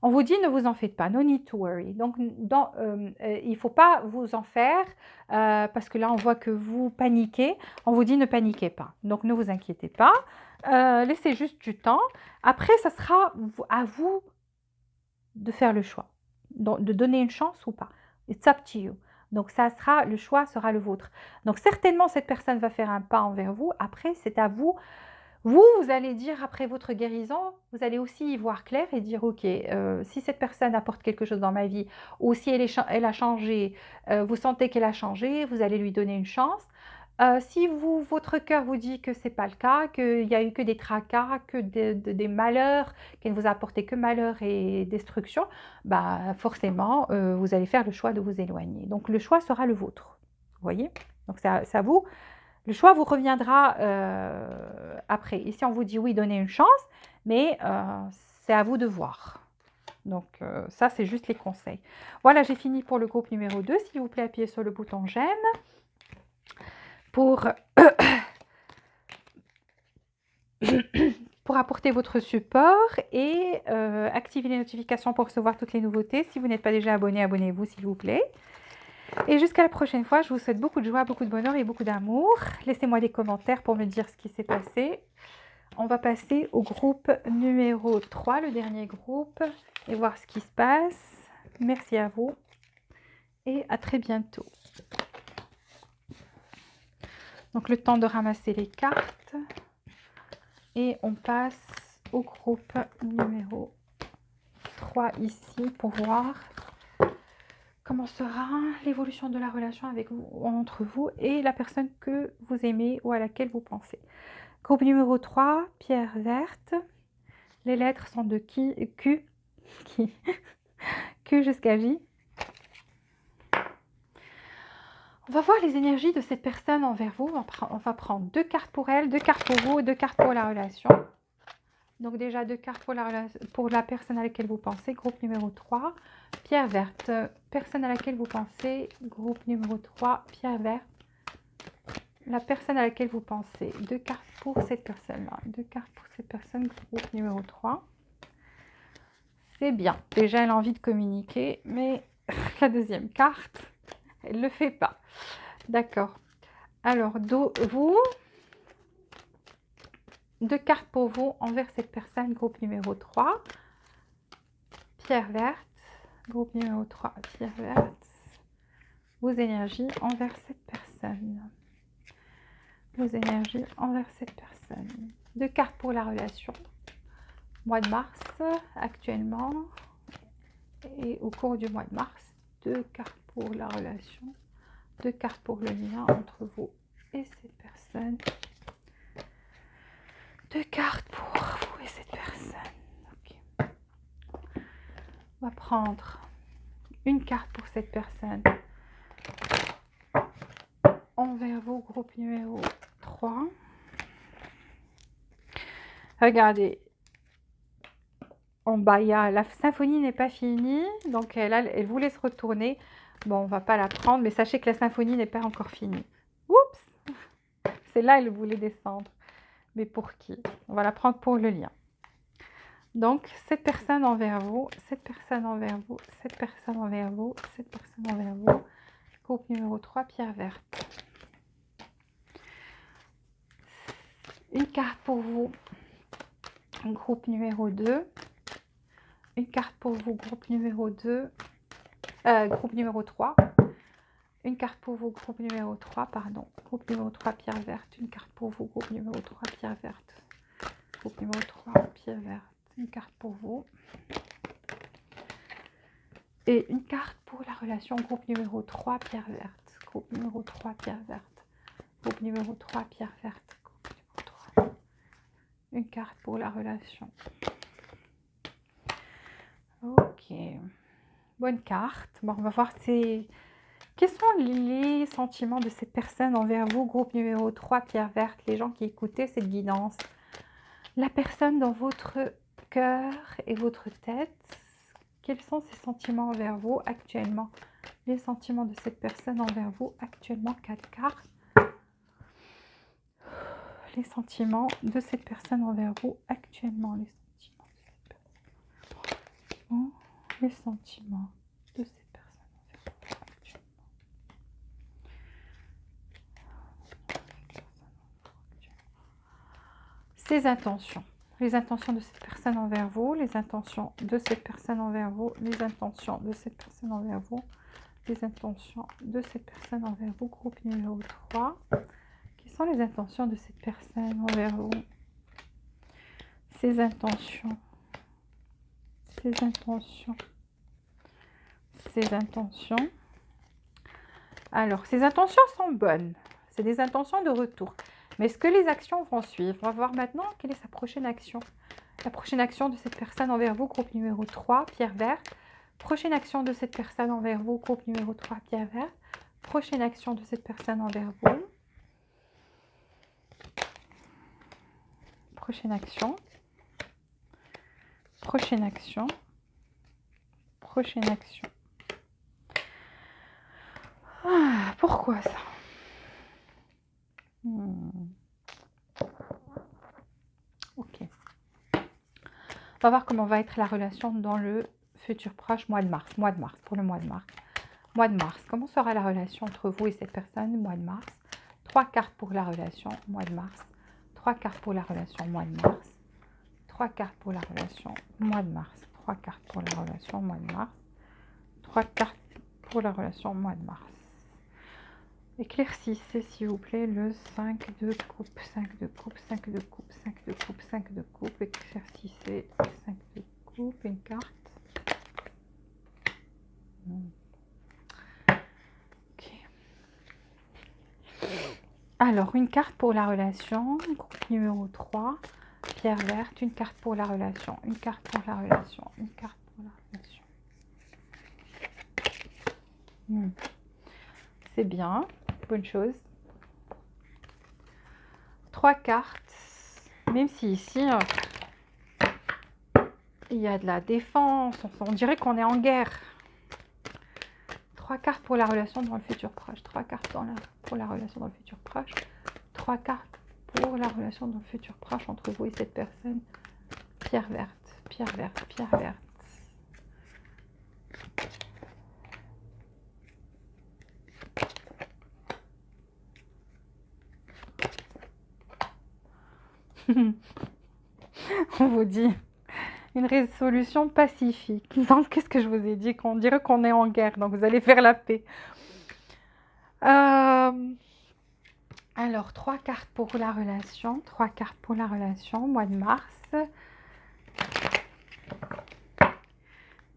Speaker 1: On vous dit, ne vous en faites pas, no need to worry. Donc, il ne faut pas vous en faire, parce que là, on voit que vous paniquez. On vous dit, ne paniquez pas. Donc, ne vous inquiétez pas. Laissez juste du temps. Après, ça sera à vous de faire le choix, de donner une chance ou pas. It's up to you. Donc, le choix sera le vôtre. Donc, certainement, cette personne va faire un pas envers vous. Après, c'est à vous. Vous allez dire, après votre guérison, vous allez aussi y voir clair et dire, ok, si cette personne apporte quelque chose dans ma vie, ou si elle a changé, vous sentez qu'elle a changé, vous allez lui donner une chance. Si votre cœur vous dit que ce n'est pas le cas, qu'il n'y a eu que des tracas, que des malheurs, qu'elle ne vous a apporté que malheur et destruction, bah forcément, vous allez faire le choix de vous éloigner. Donc le choix sera le vôtre, vous voyez. Donc c'est à vous. Le choix vous reviendra après. Ici, on vous dit oui, donnez une chance, mais c'est à vous de voir. Donc, ça, c'est juste les conseils. Voilà, j'ai fini pour le groupe numéro 2. S'il vous plaît, appuyez sur le bouton j'aime pour apporter votre support et activer les notifications pour recevoir toutes les nouveautés. Si vous n'êtes pas déjà abonné, abonnez-vous, s'il vous plaît. Et jusqu'à la prochaine fois, je vous souhaite beaucoup de joie, beaucoup de bonheur et beaucoup d'amour. Laissez-moi des commentaires pour me dire ce qui s'est passé. On va passer au groupe numéro 3, le dernier groupe, et voir ce qui se passe. Merci à vous et à très bientôt. Donc le temps de ramasser les cartes et on passe au groupe numéro 3 ici pour voir comment sera l'évolution de la relation entre vous et la personne que vous aimez ou à laquelle vous pensez. Groupe numéro 3, pierre verte. Les lettres sont de Q jusqu'à J. On va voir les énergies de cette personne envers vous. On va prendre 2 cartes pour elle, 2 cartes pour vous et 2 cartes pour la relation. Donc déjà 2 cartes pour la personne à laquelle vous pensez. Groupe numéro 3, pierre verte. Personne à laquelle vous pensez. Groupe numéro 3, pierre verte. La personne à laquelle vous pensez. 2 cartes pour cette personne-là. 2 cartes pour cette personne. Groupe numéro 3. C'est bien. Déjà, elle a envie de communiquer, mais la deuxième carte, elle ne le fait pas. D'accord. Alors, vous, 2 cartes pour vous envers cette personne. Groupe numéro 3. Pierre verte. Groupe numéro 3. Pierre verte. Vos énergies envers cette personne. Vos énergies envers cette personne. 2 cartes pour la relation. Mois de mars, actuellement. Et au cours du mois de mars, 2 cartes pour la relation. 2 cartes pour le lien entre vous et cette personne. 2 cartes pour vous et cette personne. Okay. On va prendre une carte pour cette personne. Envers vous, groupe numéro 3. Regardez. En bas, la symphonie n'est pas finie. Donc, elle voulait se retourner. Bon, on ne va pas la prendre, mais sachez que la symphonie n'est pas encore finie. Oups! C'est là elle voulait descendre. Mais pour qui? On va la prendre pour le lien. Donc, cette personne envers vous, cette personne envers vous, cette personne envers vous, cette personne envers vous. Groupe numéro 3, pierre verte. Une carte pour vous, groupe numéro 2. Une carte pour vous, groupe numéro 2. Groupe numéro 3. Une carte pour vous, groupe numéro 3, pardon. Groupe numéro 3, pierre verte. Une carte pour vous, groupe numéro 3, pierre verte. Groupe numéro 3, pierre verte. Une carte pour vous. Et une carte pour la relation groupe numéro 3, pierre verte. Groupe numéro 3, pierre verte. Groupe numéro 3, pierre verte. Groupe numéro 3. Une carte pour la relation. Ok. Bonne carte. Bon, on va voir quels sont les sentiments de cette personne envers vous. Groupe numéro 3, pierre verte. Les gens qui écoutaient cette guidance. La personne dans votre cœur et votre tête. Quels sont ses sentiments envers vous actuellement? Les sentiments de cette personne envers vous actuellement. 4 cartes. Les sentiments de cette personne envers vous actuellement. Les sentiments de cette personne envers vous actuellement. Ses intentions. Les intentions de cette personne envers vous. Les intentions de cette personne envers vous. Les intentions de cette personne envers vous. Les intentions de cette personne envers vous. Groupe numéro 3. Quelles sont les intentions de cette personne envers vous? Ses intentions. Ses intentions. Ses intentions. Alors, ces intentions sont bonnes. C'est des intentions de retour. Mais est-ce que les actions vont suivre? On va voir maintenant quelle est sa prochaine action. La prochaine action de cette personne envers vous, groupe numéro 3, pierre verte. Prochaine action de cette personne envers vous, groupe numéro 3, pierre verte. Prochaine action de cette personne envers vous. Prochaine action. Prochaine action. Prochaine action. Ah, pourquoi ça? Ok. On va voir comment va être la relation dans le futur proche, mois de mars. Mois de mars, pour le mois de mars. Mois de mars. Comment sera la relation entre vous et cette personne, mois de mars? 3 cartes pour la relation, mois de mars. 3 cartes pour la relation, mois de mars. 3 cartes pour la relation, mois de mars. 3 cartes pour la relation, mois de mars. 3 cartes pour la relation, mois de mars. Éclaircissez, s'il vous plaît, le 5 de coupe, 5 de coupe, 5 de coupe, 5 de coupe, 5 de coupe. Éclaircissez, 5 de coupe, une carte. Ok. Alors, une carte pour la relation, groupe numéro 3, pierre verte, une carte pour la relation, une carte pour la relation, une carte pour la relation. C'est bien, bonne chose. 3 cartes, même si ici, il y a de la défense, on dirait qu'on est en guerre. 3 cartes pour la relation dans le futur proche, 3 cartes pour la relation dans le futur proche, 3 cartes pour la relation dans le futur proche entre vous et cette personne. Pierre verte, pierre verte, pierre verte. On vous dit une résolution pacifique. Donc, qu'est-ce que je vous ai dit? Qu'on dirait qu'on est en guerre, donc vous allez faire la paix. Alors, 3 cartes pour la relation. 3 cartes pour la relation, mois de mars.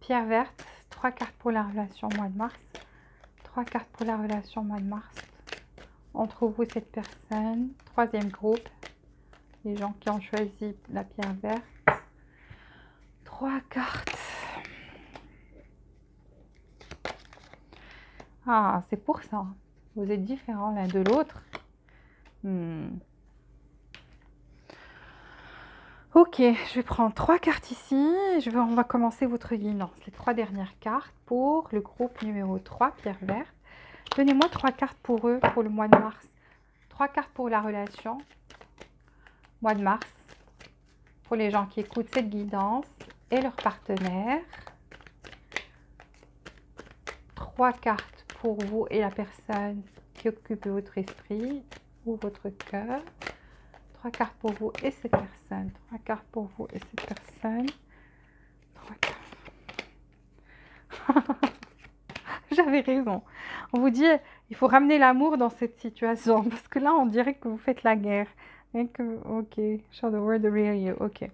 Speaker 1: Pierre verte, 3 cartes pour la relation, mois de mars. 3 cartes pour la relation, mois de mars. Entre vous et cette personne. 3e groupe. Les gens qui ont choisi la pierre verte. 3 cartes. Ah, c'est pour ça. Vous êtes différents l'un de l'autre. Ok, je vais prendre 3 cartes ici. On va commencer votre guidance. Les 3 dernières cartes pour le groupe numéro 3, pierre verte. Donnez-moi 3 cartes pour eux pour le mois de mars. 3 cartes pour la relation. Mois de mars. Pour les gens qui écoutent cette guidance et leurs partenaires. 3 cartes pour vous et la personne qui occupe votre esprit ou votre cœur. 3 cartes pour vous et cette personne. 3 cartes pour vous et cette personne. 3 cartes. J'avais raison. On vous dit, il faut ramener l'amour dans cette situation. Parce que là, on dirait que vous faites la guerre. Et que, ok, show the world the real you. Ok.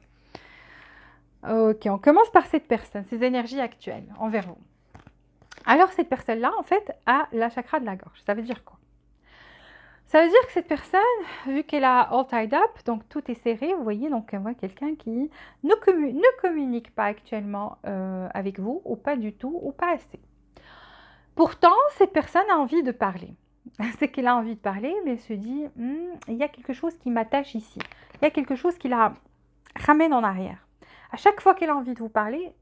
Speaker 1: Ok, on commence par cette personne, ses énergies actuelles envers vous. Alors cette personne-là, en fait, a la chakra de la gorge. Ça veut dire quoi? Ça veut dire que cette personne, vu qu'elle a all tied up, donc tout est serré, vous voyez, donc on voit quelqu'un qui ne communique pas actuellement avec vous, ou pas du tout, ou pas assez. Pourtant, cette personne a envie de parler. C'est qu'elle a envie de parler, mais elle se dit, il y a quelque chose qui m'attache ici. Il y a quelque chose qui la ramène en arrière. À chaque fois qu'elle a envie de vous parler,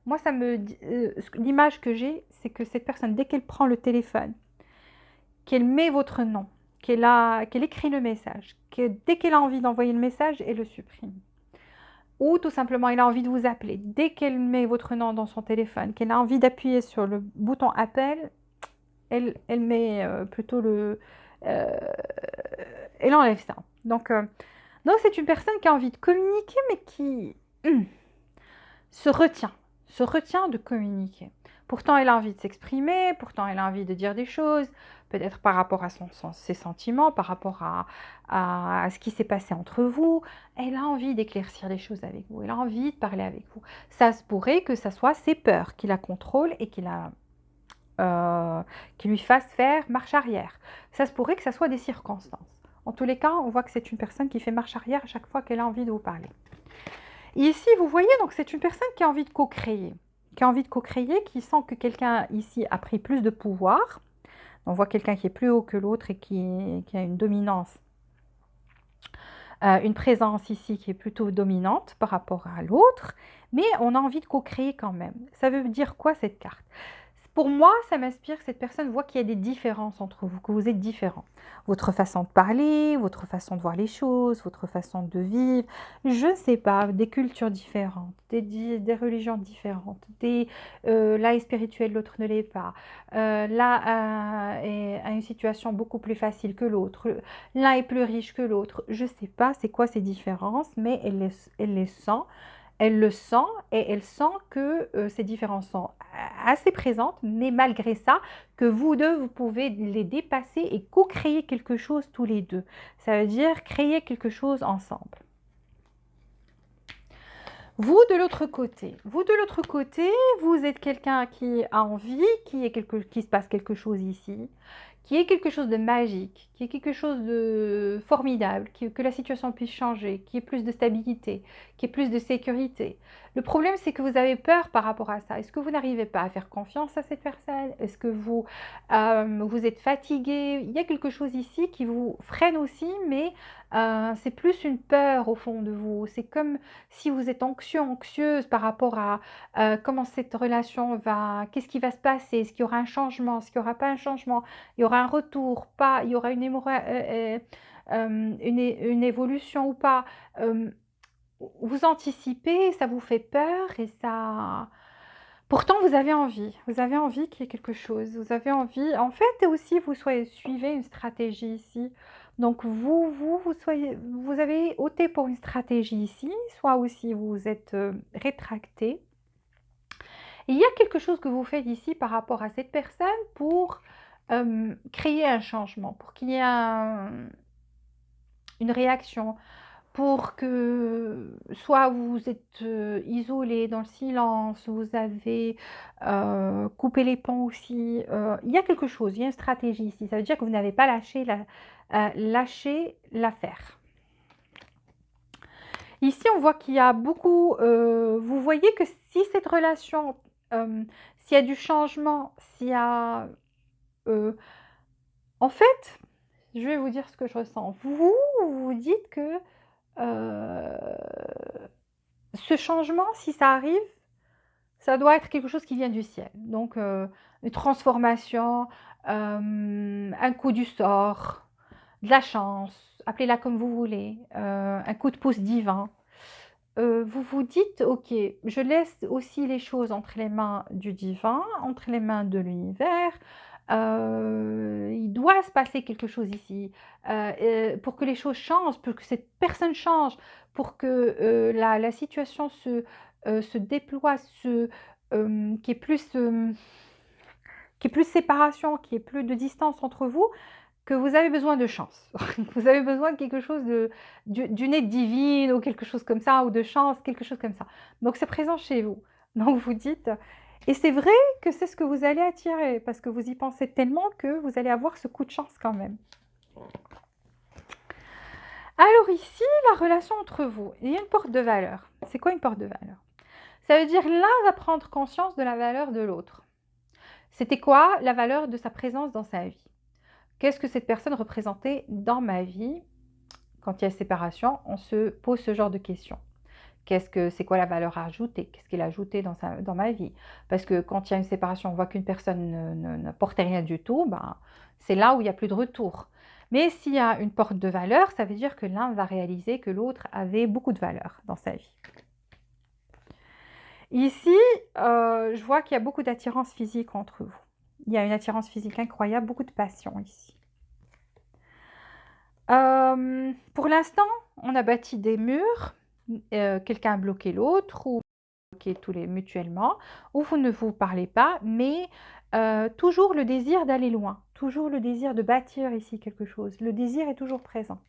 Speaker 1: moi, l'image que j'ai, c'est que cette personne, dès qu'elle prend le téléphone, qu'elle met votre nom, qu'elle écrit le message, que dès qu'elle a envie d'envoyer le message, elle le supprime. Ou tout simplement, elle a envie de vous appeler. Dès qu'elle met votre nom dans son téléphone, qu'elle a envie d'appuyer sur le bouton appel, elle met plutôt le... euh, elle enlève ça. Donc c'est une personne qui a envie de communiquer, mais qui se retient de communiquer. Pourtant, elle a envie de s'exprimer, pourtant, elle a envie de dire des choses, peut-être par rapport à ses sentiments, par rapport à ce qui s'est passé entre vous. Elle a envie d'éclaircir les choses avec vous, elle a envie de parler avec vous. Ça se pourrait que ce soit ses peurs qui la contrôlent et qui lui fassent faire marche arrière. Ça se pourrait que ce soit des circonstances. En tous les cas, on voit que c'est une personne qui fait marche arrière à chaque fois qu'elle a envie de vous parler. Et ici, vous voyez, donc c'est une personne qui a envie de co-créer, qui sent que quelqu'un ici a pris plus de pouvoir. On voit quelqu'un qui est plus haut que l'autre et qui a une dominance, une présence ici qui est plutôt dominante par rapport à l'autre, mais on a envie de co-créer quand même. Ça veut dire quoi cette carte? Pour moi, ça m'inspire que cette personne voit qu'il y a des différences entre vous, que vous êtes différents. Votre façon de parler, votre façon de voir les choses, votre façon de vivre, je ne sais pas, des cultures différentes, des religions différentes, l'un est spirituel, l'autre ne l'est pas. L'un a une situation beaucoup plus facile que l'autre, l'un est plus riche que l'autre. Je ne sais pas c'est quoi ces différences, mais elle les sent. Elle le sent et elle sent que ces différences sont assez présentes, mais malgré ça, que vous deux, vous pouvez les dépasser et co-créer quelque chose tous les deux. Ça veut dire créer quelque chose ensemble. Vous de l'autre côté, vous êtes quelqu'un qui a envie, qui se passe quelque chose ici, qui est quelque chose de magique, qui est quelque chose de formidable, que la situation puisse changer, qui ait plus de stabilité, qui ait plus de sécurité. Le problème, c'est que vous avez peur par rapport à ça. Est-ce que vous n'arrivez pas à faire confiance à cette personne? Est-ce que vous êtes fatigué? Il y a quelque chose ici qui vous freine aussi, mais c'est plus une peur au fond de vous. C'est comme si vous êtes anxieux, anxieuse par rapport à comment cette relation qu'est-ce qui va se passer? Est-ce qu'il y aura un changement? Est-ce qu'il n'y aura pas un changement? Il y aura un retour, pas, il y aura une évolution ou pas. Vous anticipez, ça vous fait peur et ça... Pourtant, vous avez envie qu'il y ait quelque chose, vous avez envie, en fait, aussi, suivez une stratégie ici. Donc, vous avez opté pour une stratégie ici, soit aussi vous êtes rétracté. Et il y a quelque chose que vous faites ici par rapport à cette personne pour créer un changement, pour qu'il y ait une réaction, pour que soit vous êtes isolé dans le silence, vous avez coupé les ponts aussi. Il y a quelque chose, il y a une stratégie ici. Ça veut dire que vous n'avez pas lâché l'affaire. Ici, on voit qu'il y a beaucoup... vous voyez que si cette relation, s'il y a du changement, s'il y a... en fait, je vais vous dire ce que je ressens. Vous dites que ce changement, si ça arrive, ça doit être quelque chose qui vient du ciel. Donc, une transformation, un coup du sort, de la chance, appelez-la comme vous voulez, un coup de pouce divin. Vous vous dites, ok, je laisse aussi les choses entre les mains du divin, entre les mains de l'univers. Il doit se passer quelque chose ici pour que les choses changent, pour que cette personne change, pour que la situation se déploie, qu'il y ait plus séparation, qu'il y ait plus de distance entre vous, que vous avez besoin de chance. Vous avez besoin de quelque chose d'une aide divine ou quelque chose comme ça, ou de chance, quelque chose comme ça. Donc c'est présent chez vous. Donc vous dites, Et c'est vrai que c'est ce que vous allez attirer, parce que vous y pensez tellement que vous allez avoir ce coup de chance quand même. Alors ici, la relation entre vous, il y a une porte de valeur. C'est quoi une porte de valeur? Ça veut dire l'un va prendre conscience de la valeur de l'autre. C'était quoi la valeur de sa présence dans sa vie? Qu'est-ce que cette personne représentait dans ma vie? Quand il y a séparation, on se pose ce genre de questions. C'est quoi la valeur ajoutée? Qu'est-ce qu'elle a ajouté dans ma vie? Parce que quand il y a une séparation, on voit qu'une personne n'apporte rien du tout, ben, c'est là où il n'y a plus de retour. Mais s'il y a une porte de valeur, ça veut dire que l'un va réaliser que l'autre avait beaucoup de valeur dans sa vie. Ici, je vois qu'il y a beaucoup d'attirance physique entre vous. Il y a une attirance physique incroyable, beaucoup de passion ici. Pour l'instant, on a bâti des murs, quelqu'un a bloqué l'autre ou bloqué tous les mutuellement, ou vous ne vous parlez pas, mais toujours le désir d'aller loin, toujours le désir de bâtir ici quelque chose. Le désir est toujours présent.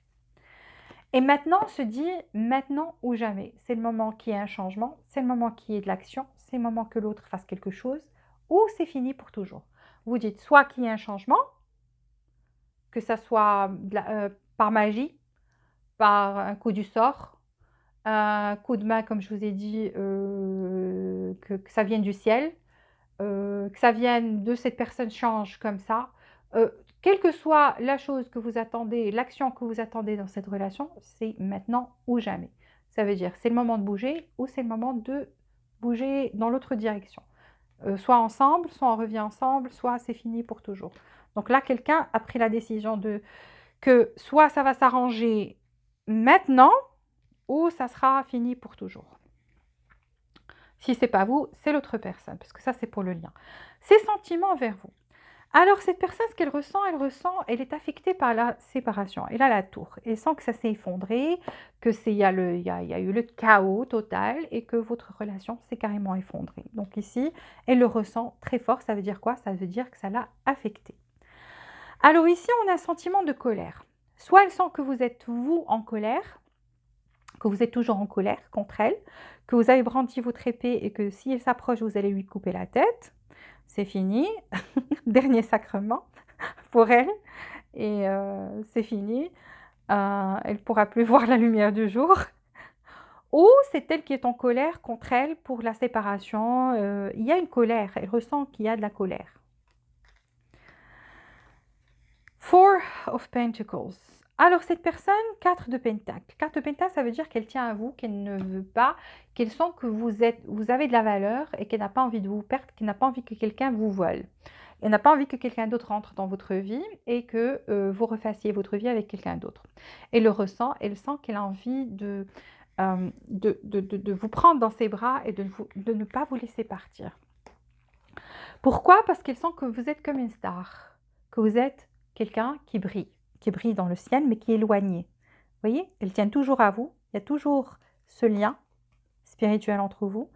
Speaker 1: Et maintenant, on se dit maintenant ou jamais. C'est le moment qu'il y ait un changement, c'est le moment qu'il y ait de l'action, c'est le moment que l'autre fasse quelque chose, ou c'est fini pour toujours. Vous dites soit qu'il y ait un changement, que ça soit par magie, par un coup du sort, un coup de main, comme je vous ai dit, que ça vienne du ciel, que ça vienne de cette personne change comme ça. Quelle que soit la chose que vous attendez, l'action que vous attendez dans cette relation, c'est maintenant ou jamais. Ça veut dire c'est le moment de bouger ou c'est le moment de bouger dans l'autre direction. Soit ensemble, soit on revient ensemble, soit c'est fini pour toujours. Donc là, quelqu'un a pris la décision que soit ça va s'arranger maintenant, ou ça sera fini pour toujours. Si ce n'est pas vous, c'est l'autre personne, parce que ça, c'est pour le lien. Ses sentiments envers vous. Alors, cette personne, ce qu'elle ressent, elle est affectée par la séparation. Elle a la tour. Elle sent que ça s'est effondré, il y a eu le chaos total et que votre relation s'est carrément effondrée. Donc ici, elle le ressent très fort. Ça veut dire quoi? Ça veut dire que ça l'a affectée. Alors ici, on a un sentiment de colère. Soit elle sent que vous êtes, vous, en colère, que vous êtes toujours en colère contre elle, que vous avez brandi votre épée et que si elle s'approche, vous allez lui couper la tête. C'est fini. Dernier sacrement pour elle. Et c'est fini. Elle ne pourra plus voir la lumière du jour. Ou c'est elle qui est en colère contre elle pour la séparation. Il y a une colère. Elle ressent qu'il y a de la colère. Four of Pentacles. Alors, cette personne, 4 de Pentacles. 4 de Pentacles, ça veut dire qu'elle tient à vous, qu'elle ne veut pas, qu'elle sent que vous avez de la valeur et qu'elle n'a pas envie de vous perdre, qu'elle n'a pas envie que quelqu'un vous vole. Elle n'a pas envie que quelqu'un d'autre rentre dans votre vie et que vous refassiez votre vie avec quelqu'un d'autre. Elle le ressent, elle sent qu'elle a envie de vous prendre dans ses bras et de ne pas vous laisser partir. Pourquoi? Parce qu'elle sent que vous êtes comme une star, que vous êtes quelqu'un qui brille dans le ciel, mais qui est éloigné. Vous voyez, elle tient toujours à vous, il y a toujours ce lien spirituel entre vous,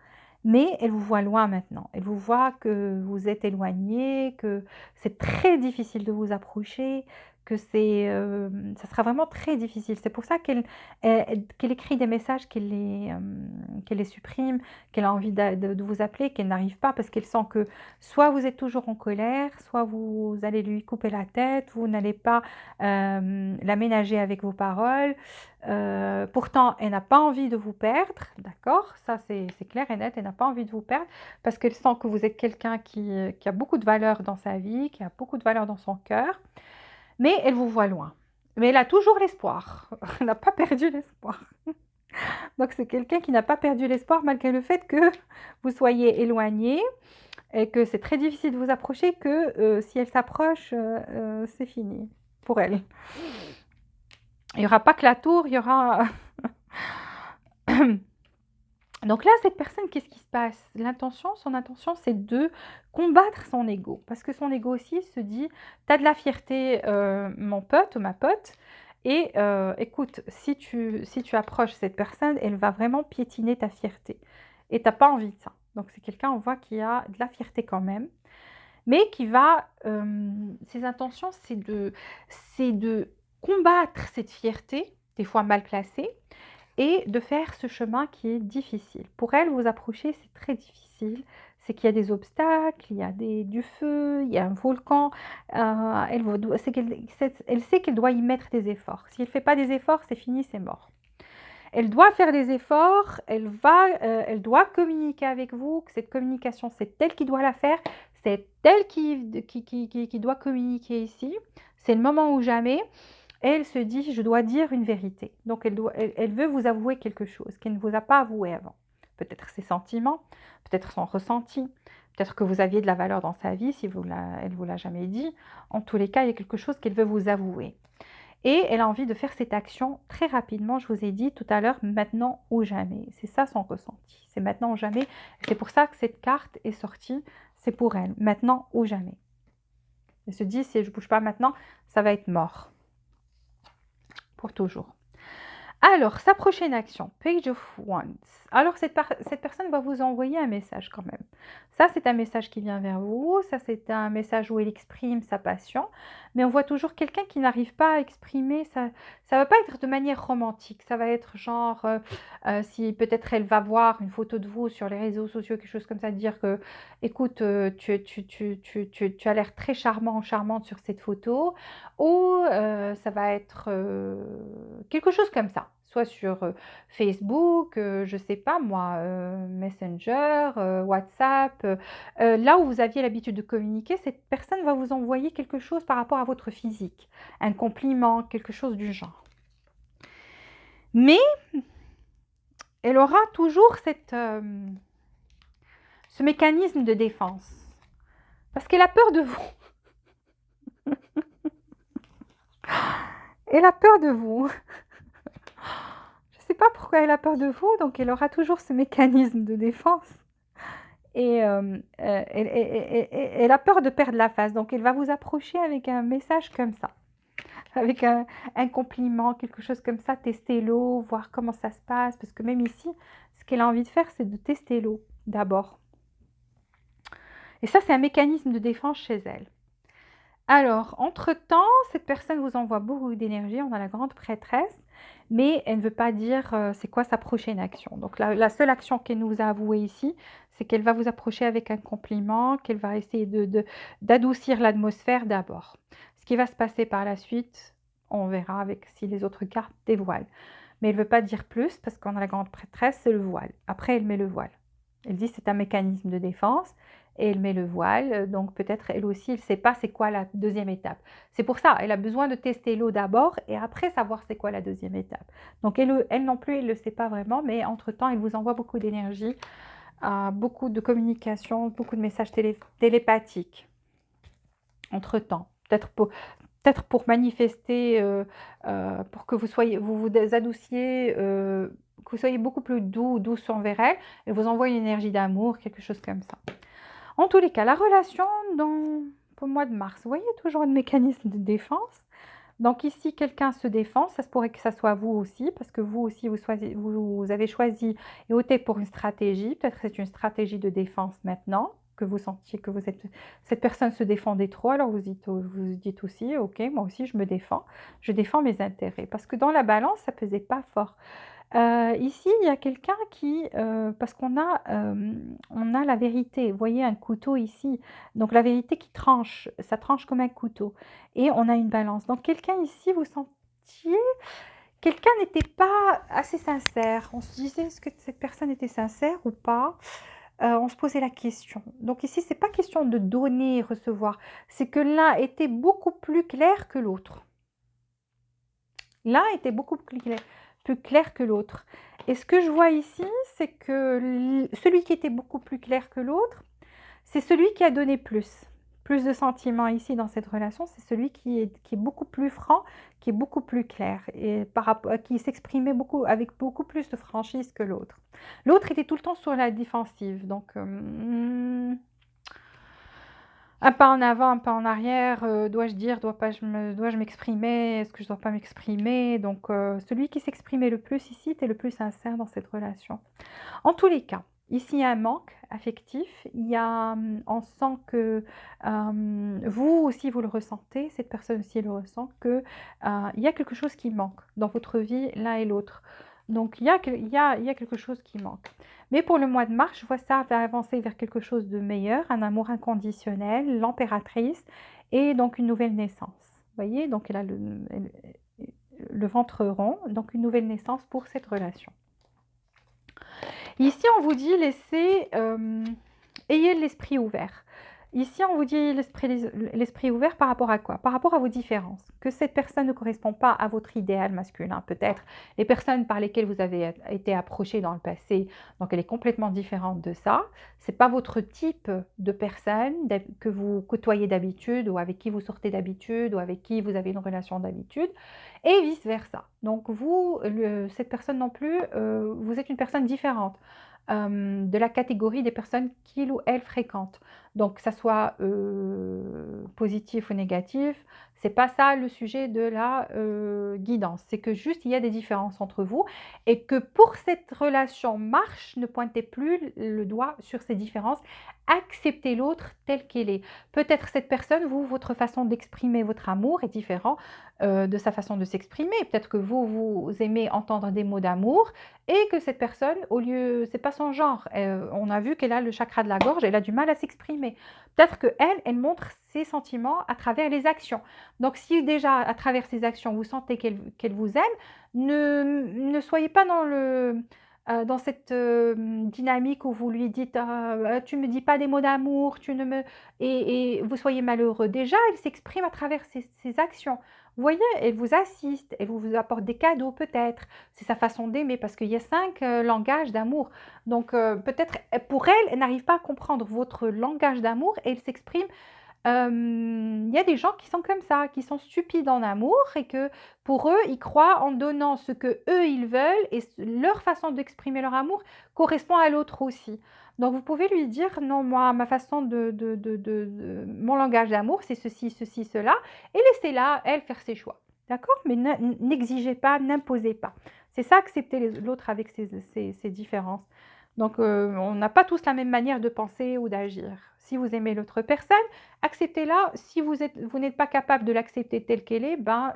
Speaker 1: mais elle vous voit loin maintenant. Elle vous voit que vous êtes éloigné, que c'est très difficile de vous approcher, que ça sera vraiment très difficile. C'est pour ça qu'elle écrit des messages, qu'elle les supprime, qu'elle a envie de vous appeler, qu'elle n'arrive pas parce qu'elle sent que soit vous êtes toujours en colère, soit vous allez lui couper la tête, vous n'allez pas la ménager avec vos paroles. Pourtant, elle n'a pas envie de vous perdre, d'accord? Ça, c'est clair et net, elle n'a pas envie de vous perdre parce qu'elle sent que vous êtes quelqu'un qui a beaucoup de valeur dans sa vie, qui a beaucoup de valeur dans son cœur, mais elle vous voit loin. Mais elle a toujours l'espoir, elle n'a pas perdu l'espoir. Donc, c'est quelqu'un qui n'a pas perdu l'espoir malgré le fait que vous soyez éloigné et que c'est très difficile de vous approcher, que si elle s'approche, c'est fini pour elle. Il n'y aura pas que la tour, il y aura... Donc là, cette personne, qu'est-ce qui se passe? Son intention, c'est de combattre son ego. Parce que son ego aussi se dit, tu as de la fierté, mon pote ou ma pote, et écoute, si tu approches cette personne, elle va vraiment piétiner ta fierté. Et tu n'as pas envie de ça. Donc c'est quelqu'un, on voit, qui a de la fierté quand même, mais qui va... ses intentions, c'est de combattre cette fierté, des fois mal placée, et de faire ce chemin qui est difficile. Pour elle, vous approcher, c'est très difficile. C'est qu'il y a des obstacles, il y a du feu, il y a un volcan. Elle sait qu'elle doit y mettre des efforts. Si elle ne fait pas des efforts, c'est fini, c'est mort. Elle doit faire des efforts, elle doit communiquer avec vous. Cette communication, c'est elle qui doit la faire. C'est elle qui doit communiquer ici. C'est le moment ou jamais. Elle se dit, je dois dire une vérité. Donc, elle veut vous avouer quelque chose qu'elle ne vous a pas avoué avant. Peut-être ses sentiments, peut-être son ressenti, peut-être que vous aviez de la valeur dans sa vie, si elle ne vous l'a jamais dit. En tous les cas, il y a quelque chose qu'elle veut vous avouer. Et elle a envie de faire cette action très rapidement, je vous ai dit tout à l'heure, maintenant ou jamais. C'est ça son ressenti, c'est maintenant ou jamais. C'est pour ça que cette carte est sortie, c'est pour elle, maintenant ou jamais. Elle se dit, si je ne bouge pas maintenant, ça va être mort. Pour toujours. Alors, sa prochaine action, Page of Wands. Alors, cette personne va vous envoyer un message quand même. Ça, c'est un message qui vient vers vous. Ça, c'est un message où elle exprime sa passion. Mais on voit toujours quelqu'un qui n'arrive pas à exprimer. Ça ne va pas être de manière romantique. Ça va être genre, si peut-être elle va voir une photo de vous sur les réseaux sociaux, quelque chose comme ça, dire que, écoute, tu as l'air très charmant ou charmante sur cette photo. Ou ça va être quelque chose comme ça, soit sur Facebook, je ne sais pas moi, Messenger, WhatsApp. Là où vous aviez l'habitude de communiquer, cette personne va vous envoyer quelque chose par rapport à votre physique, un compliment, quelque chose du genre. Mais elle aura toujours ce mécanisme de défense, parce qu'elle a peur de vous. Elle a peur de vous. Je ne sais pas pourquoi elle a peur de vous, donc elle aura toujours ce mécanisme de défense. Et elle a peur de perdre la face, donc elle va vous approcher avec un message comme ça, avec un compliment, quelque chose comme ça, tester l'eau, voir comment ça se passe, parce que même ici, ce qu'elle a envie de faire, c'est de tester l'eau d'abord. Et ça, c'est un mécanisme de défense chez elle. Alors, entre-temps, cette personne vous envoie beaucoup d'énergie, on a la grande prêtresse, mais elle ne veut pas dire c'est quoi sa prochaine action. Donc, la seule action qu'elle nous a avouée ici, c'est qu'elle va vous approcher avec un compliment, qu'elle va essayer d'adoucir l'atmosphère d'abord. Ce qui va se passer par la suite, on verra avec si les autres cartes dévoilent. Mais elle ne veut pas dire plus parce qu'on a la grande prêtresse, c'est le voile. Après, elle met le voile. Elle dit c'est un mécanisme de défense et elle met le voile. Donc peut-être elle aussi, elle ne sait pas c'est quoi la deuxième étape. C'est pour ça, elle a besoin de tester l'eau d'abord et après savoir c'est quoi la deuxième étape. Donc elle non plus, elle ne le sait pas vraiment, mais entre-temps, elle vous envoie beaucoup d'énergie, beaucoup de communication, beaucoup de messages télépathiques. Entre-temps, peut-être pour manifester, pour que vous vous adouciez, que vous soyez beaucoup plus douce envers elle. Elle vous envoie une énergie d'amour, quelque chose comme ça. En tous les cas, la relation pour le mois de mars, vous voyez toujours un mécanisme de défense. Donc ici, quelqu'un se défend, ça se pourrait que ça soit vous aussi, parce que vous aussi, vous avez choisi et opté pour une stratégie. Peut-être que c'est une stratégie de défense maintenant, que vous sentiez que cette personne se défendait trop, alors vous dites aussi, ok, moi aussi je me défends, je défends mes intérêts. Parce que dans la balance, ça ne pesait pas fort. Ici, il y a quelqu'un qui, parce on a la vérité, vous voyez un couteau ici, donc la vérité qui tranche, ça tranche comme un couteau, et on a une balance. Donc quelqu'un ici, vous sentiez, quelqu'un n'était pas assez sincère, on se disait est-ce que cette personne était sincère ou pas. On se posait la question. Donc ici, c'est pas question de donner et recevoir, c'est que l'un était beaucoup plus clair que l'autre. L'un était beaucoup plus clair que l'autre. Et ce que je vois ici, c'est que celui qui était beaucoup plus clair que l'autre, c'est celui qui a donné plus. Plus de sentiments ici dans cette relation, c'est celui qui est beaucoup plus franc, qui est beaucoup plus clair et qui s'exprimait avec beaucoup plus de franchise que l'autre. L'autre était tout le temps sur la défensive, donc un pas en avant, un pas en arrière, dois-je dire, dois-je m'exprimer, est-ce que je ne dois pas m'exprimer? Donc, celui qui s'exprimait le plus ici était le plus sincère dans cette relation. En tous les cas, ici, il y a un manque affectif. On sent que vous aussi, vous le ressentez, cette personne aussi le ressent, qu'il y a quelque chose qui manque dans votre vie, l'un et l'autre. Donc, il y a quelque chose qui manque. Mais pour le mois de mars, je vois ça va avancer vers quelque chose de meilleur, un amour inconditionnel, l'empératrice et donc une nouvelle naissance. Vous voyez, donc elle a le ventre rond, donc une nouvelle naissance pour cette relation. Ici, on vous dit ayez l'esprit ouvert. Ici, on vous dit l'esprit ouvert par rapport à quoi? Par rapport à vos différences. Que cette personne ne correspond pas à votre idéal masculin. Peut-être les personnes par lesquelles vous avez été approché dans le passé, donc elle est complètement différente de ça. Ce n'est pas votre type de personne que vous côtoyez d'habitude ou avec qui vous sortez d'habitude ou avec qui vous avez une relation d'habitude et vice-versa. Donc vous, cette personne non plus, vous êtes une personne différente de la catégorie des personnes qu'il ou elle fréquente. Donc, que ça soit positif ou négatif, c'est pas ça le sujet de la guidance. C'est que juste, il y a des différences entre vous et que pour cette relation marche, ne pointez plus le doigt sur ces différences. Acceptez l'autre tel qu'elle est. Peut-être cette personne, vous, votre façon d'exprimer votre amour est différente de sa façon de s'exprimer. Peut-être que vous, vous aimez entendre des mots d'amour et que cette personne, au lieu, c'est pas son genre. On a vu qu'elle a le chakra de la gorge, elle a du mal à s'exprimer. Peut-être qu'elle, elle montre ses sentiments à travers les actions. Donc, si déjà, à travers ses actions, vous sentez qu'elle vous aime, ne soyez pas dans cette dynamique où vous lui dites tu me dis pas des mots d'amour, tu ne me et vous soyez malheureux. Déjà, elle s'exprime à travers ses actions. Vous voyez, elle vous assiste, elle vous apporte des cadeaux peut-être. C'est sa façon d'aimer parce qu'il y a 5 langages d'amour. Donc peut-être pour elle, elle n'arrive pas à comprendre votre langage d'amour et elle s'exprime. Il y a des gens qui sont comme ça, qui sont stupides en amour et que pour eux, ils croient en donnant ce que eux ils veulent et leur façon d'exprimer leur amour correspond à l'autre aussi. Donc vous pouvez lui dire non, moi, ma façon mon langage d'amour, c'est ceci, ceci, cela, et laissez-la, elle, faire ses choix. D'accord? Mais n'exigez pas, n'imposez pas. C'est ça, accepter l'autre avec ses différences. Donc, on n'a pas tous la même manière de penser ou d'agir. Si vous aimez l'autre personne, acceptez-la. Si vous n'êtes pas capable de l'accepter telle qu'elle est, ben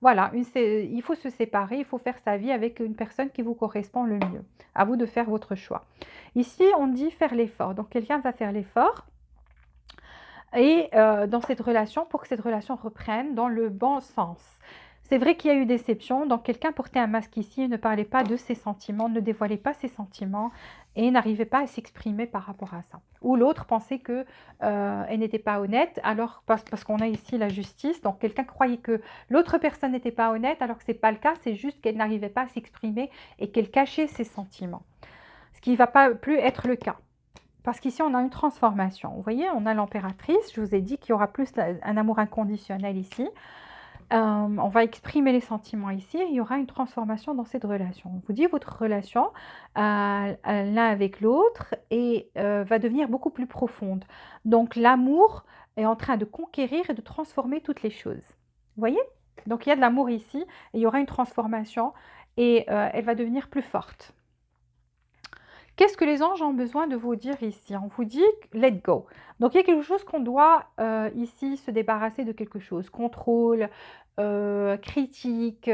Speaker 1: voilà, il faut se séparer, il faut faire sa vie avec une personne qui vous correspond le mieux. À vous de faire votre choix. Ici, on dit faire l'effort. Donc, quelqu'un va faire l'effort et dans cette relation pour que cette relation reprenne dans le bon sens. C'est vrai qu'il y a eu déception, donc quelqu'un portait un masque ici, ne parlait pas de ses sentiments, ne dévoilait pas ses sentiments et n'arrivait pas à s'exprimer par rapport à ça. Ou l'autre pensait que elle n'était pas honnête, alors parce qu'on a ici la justice, donc quelqu'un croyait que l'autre personne n'était pas honnête, alors que ce n'est pas le cas, c'est juste qu'elle n'arrivait pas à s'exprimer et qu'elle cachait ses sentiments. Ce qui ne va pas plus être le cas. Parce qu'ici, on a une transformation. Vous voyez, on a l'impératrice. Je vous ai dit qu'il y aura plus un amour inconditionnel ici. On va exprimer les sentiments ici et il y aura une transformation dans cette relation. On vous dit votre relation l'un avec l'autre et va devenir beaucoup plus profonde. Donc, l'amour est en train de conquérir et de transformer toutes les choses. Vous voyez? Donc, il y a de l'amour ici et il y aura une transformation et elle va devenir plus forte. Qu'est-ce que les anges ont besoin de vous dire ici? On vous dit let go. Donc il y a quelque chose qu'on doit ici se débarrasser de quelque chose. Contrôle, critique,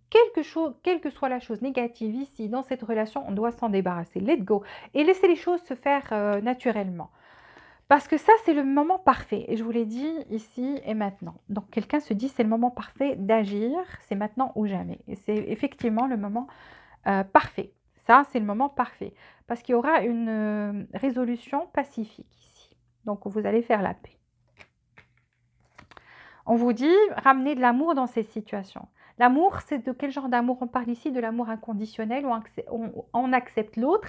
Speaker 1: quelle que soit la chose négative ici dans cette relation, on doit s'en débarrasser. Let go. Et laisser les choses se faire naturellement. Parce que ça, c'est le moment parfait. Et je vous l'ai dit ici et maintenant. Donc quelqu'un se dit c'est le moment parfait d'agir, c'est maintenant ou jamais. Et c'est effectivement le moment parfait. Ça, c'est le moment parfait. Parce qu'il y aura une résolution pacifique ici. Donc, vous allez faire la paix. On vous dit, ramener de l'amour dans ces situations. L'amour, c'est de quel genre d'amour on parle ici? De l'amour inconditionnel où on accepte l'autre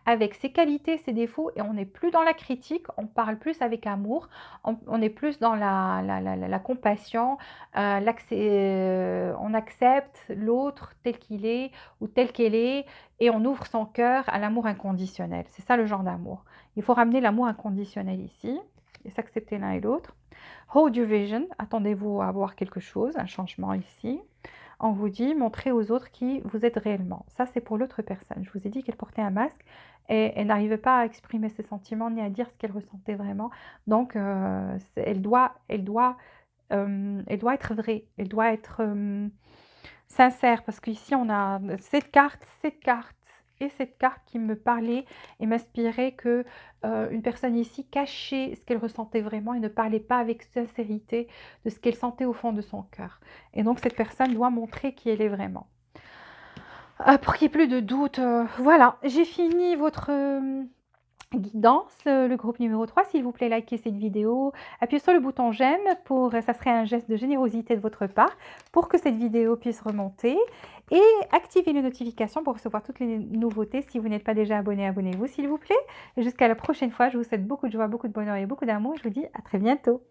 Speaker 1: avec ses qualités, ses défauts et on n'est plus dans la critique, on parle plus avec amour, on est plus dans la compassion, on accepte l'autre tel qu'il est ou tel qu'elle est et on ouvre son cœur à l'amour inconditionnel. C'est ça le genre d'amour. Il faut ramener l'amour inconditionnel ici et s'accepter l'un et l'autre. Hold your vision, attendez-vous à voir quelque chose, un changement ici. On vous dit, montrez aux autres qui vous êtes réellement. Ça, c'est pour l'autre personne. Je vous ai dit qu'elle portait un masque et elle n'arrivait pas à exprimer ses sentiments ni à dire ce qu'elle ressentait vraiment. Donc, elle doit être vraie. Elle doit être Sincère, parce qu'ici on a cette carte et cette carte qui me parlait et m'inspirait que une personne ici cachait ce qu'elle ressentait vraiment et ne parlait pas avec sincérité de ce qu'elle sentait au fond de son cœur. Et donc cette personne doit montrer qui elle est vraiment. Pour qu'il n'y ait plus de doute, voilà, j'ai fini votre guidance, le groupe numéro 3. S'il vous plaît, likez cette vidéo, appuyez sur le bouton j'aime, ça serait un geste de générosité de votre part pour que cette vidéo puisse remonter, et activez les notifications pour recevoir toutes les nouveautés. Si vous n'êtes pas déjà abonné, abonnez-vous s'il vous plaît. Et jusqu'à la prochaine fois, je vous souhaite beaucoup de joie, beaucoup de bonheur et beaucoup d'amour. Je vous dis à très bientôt.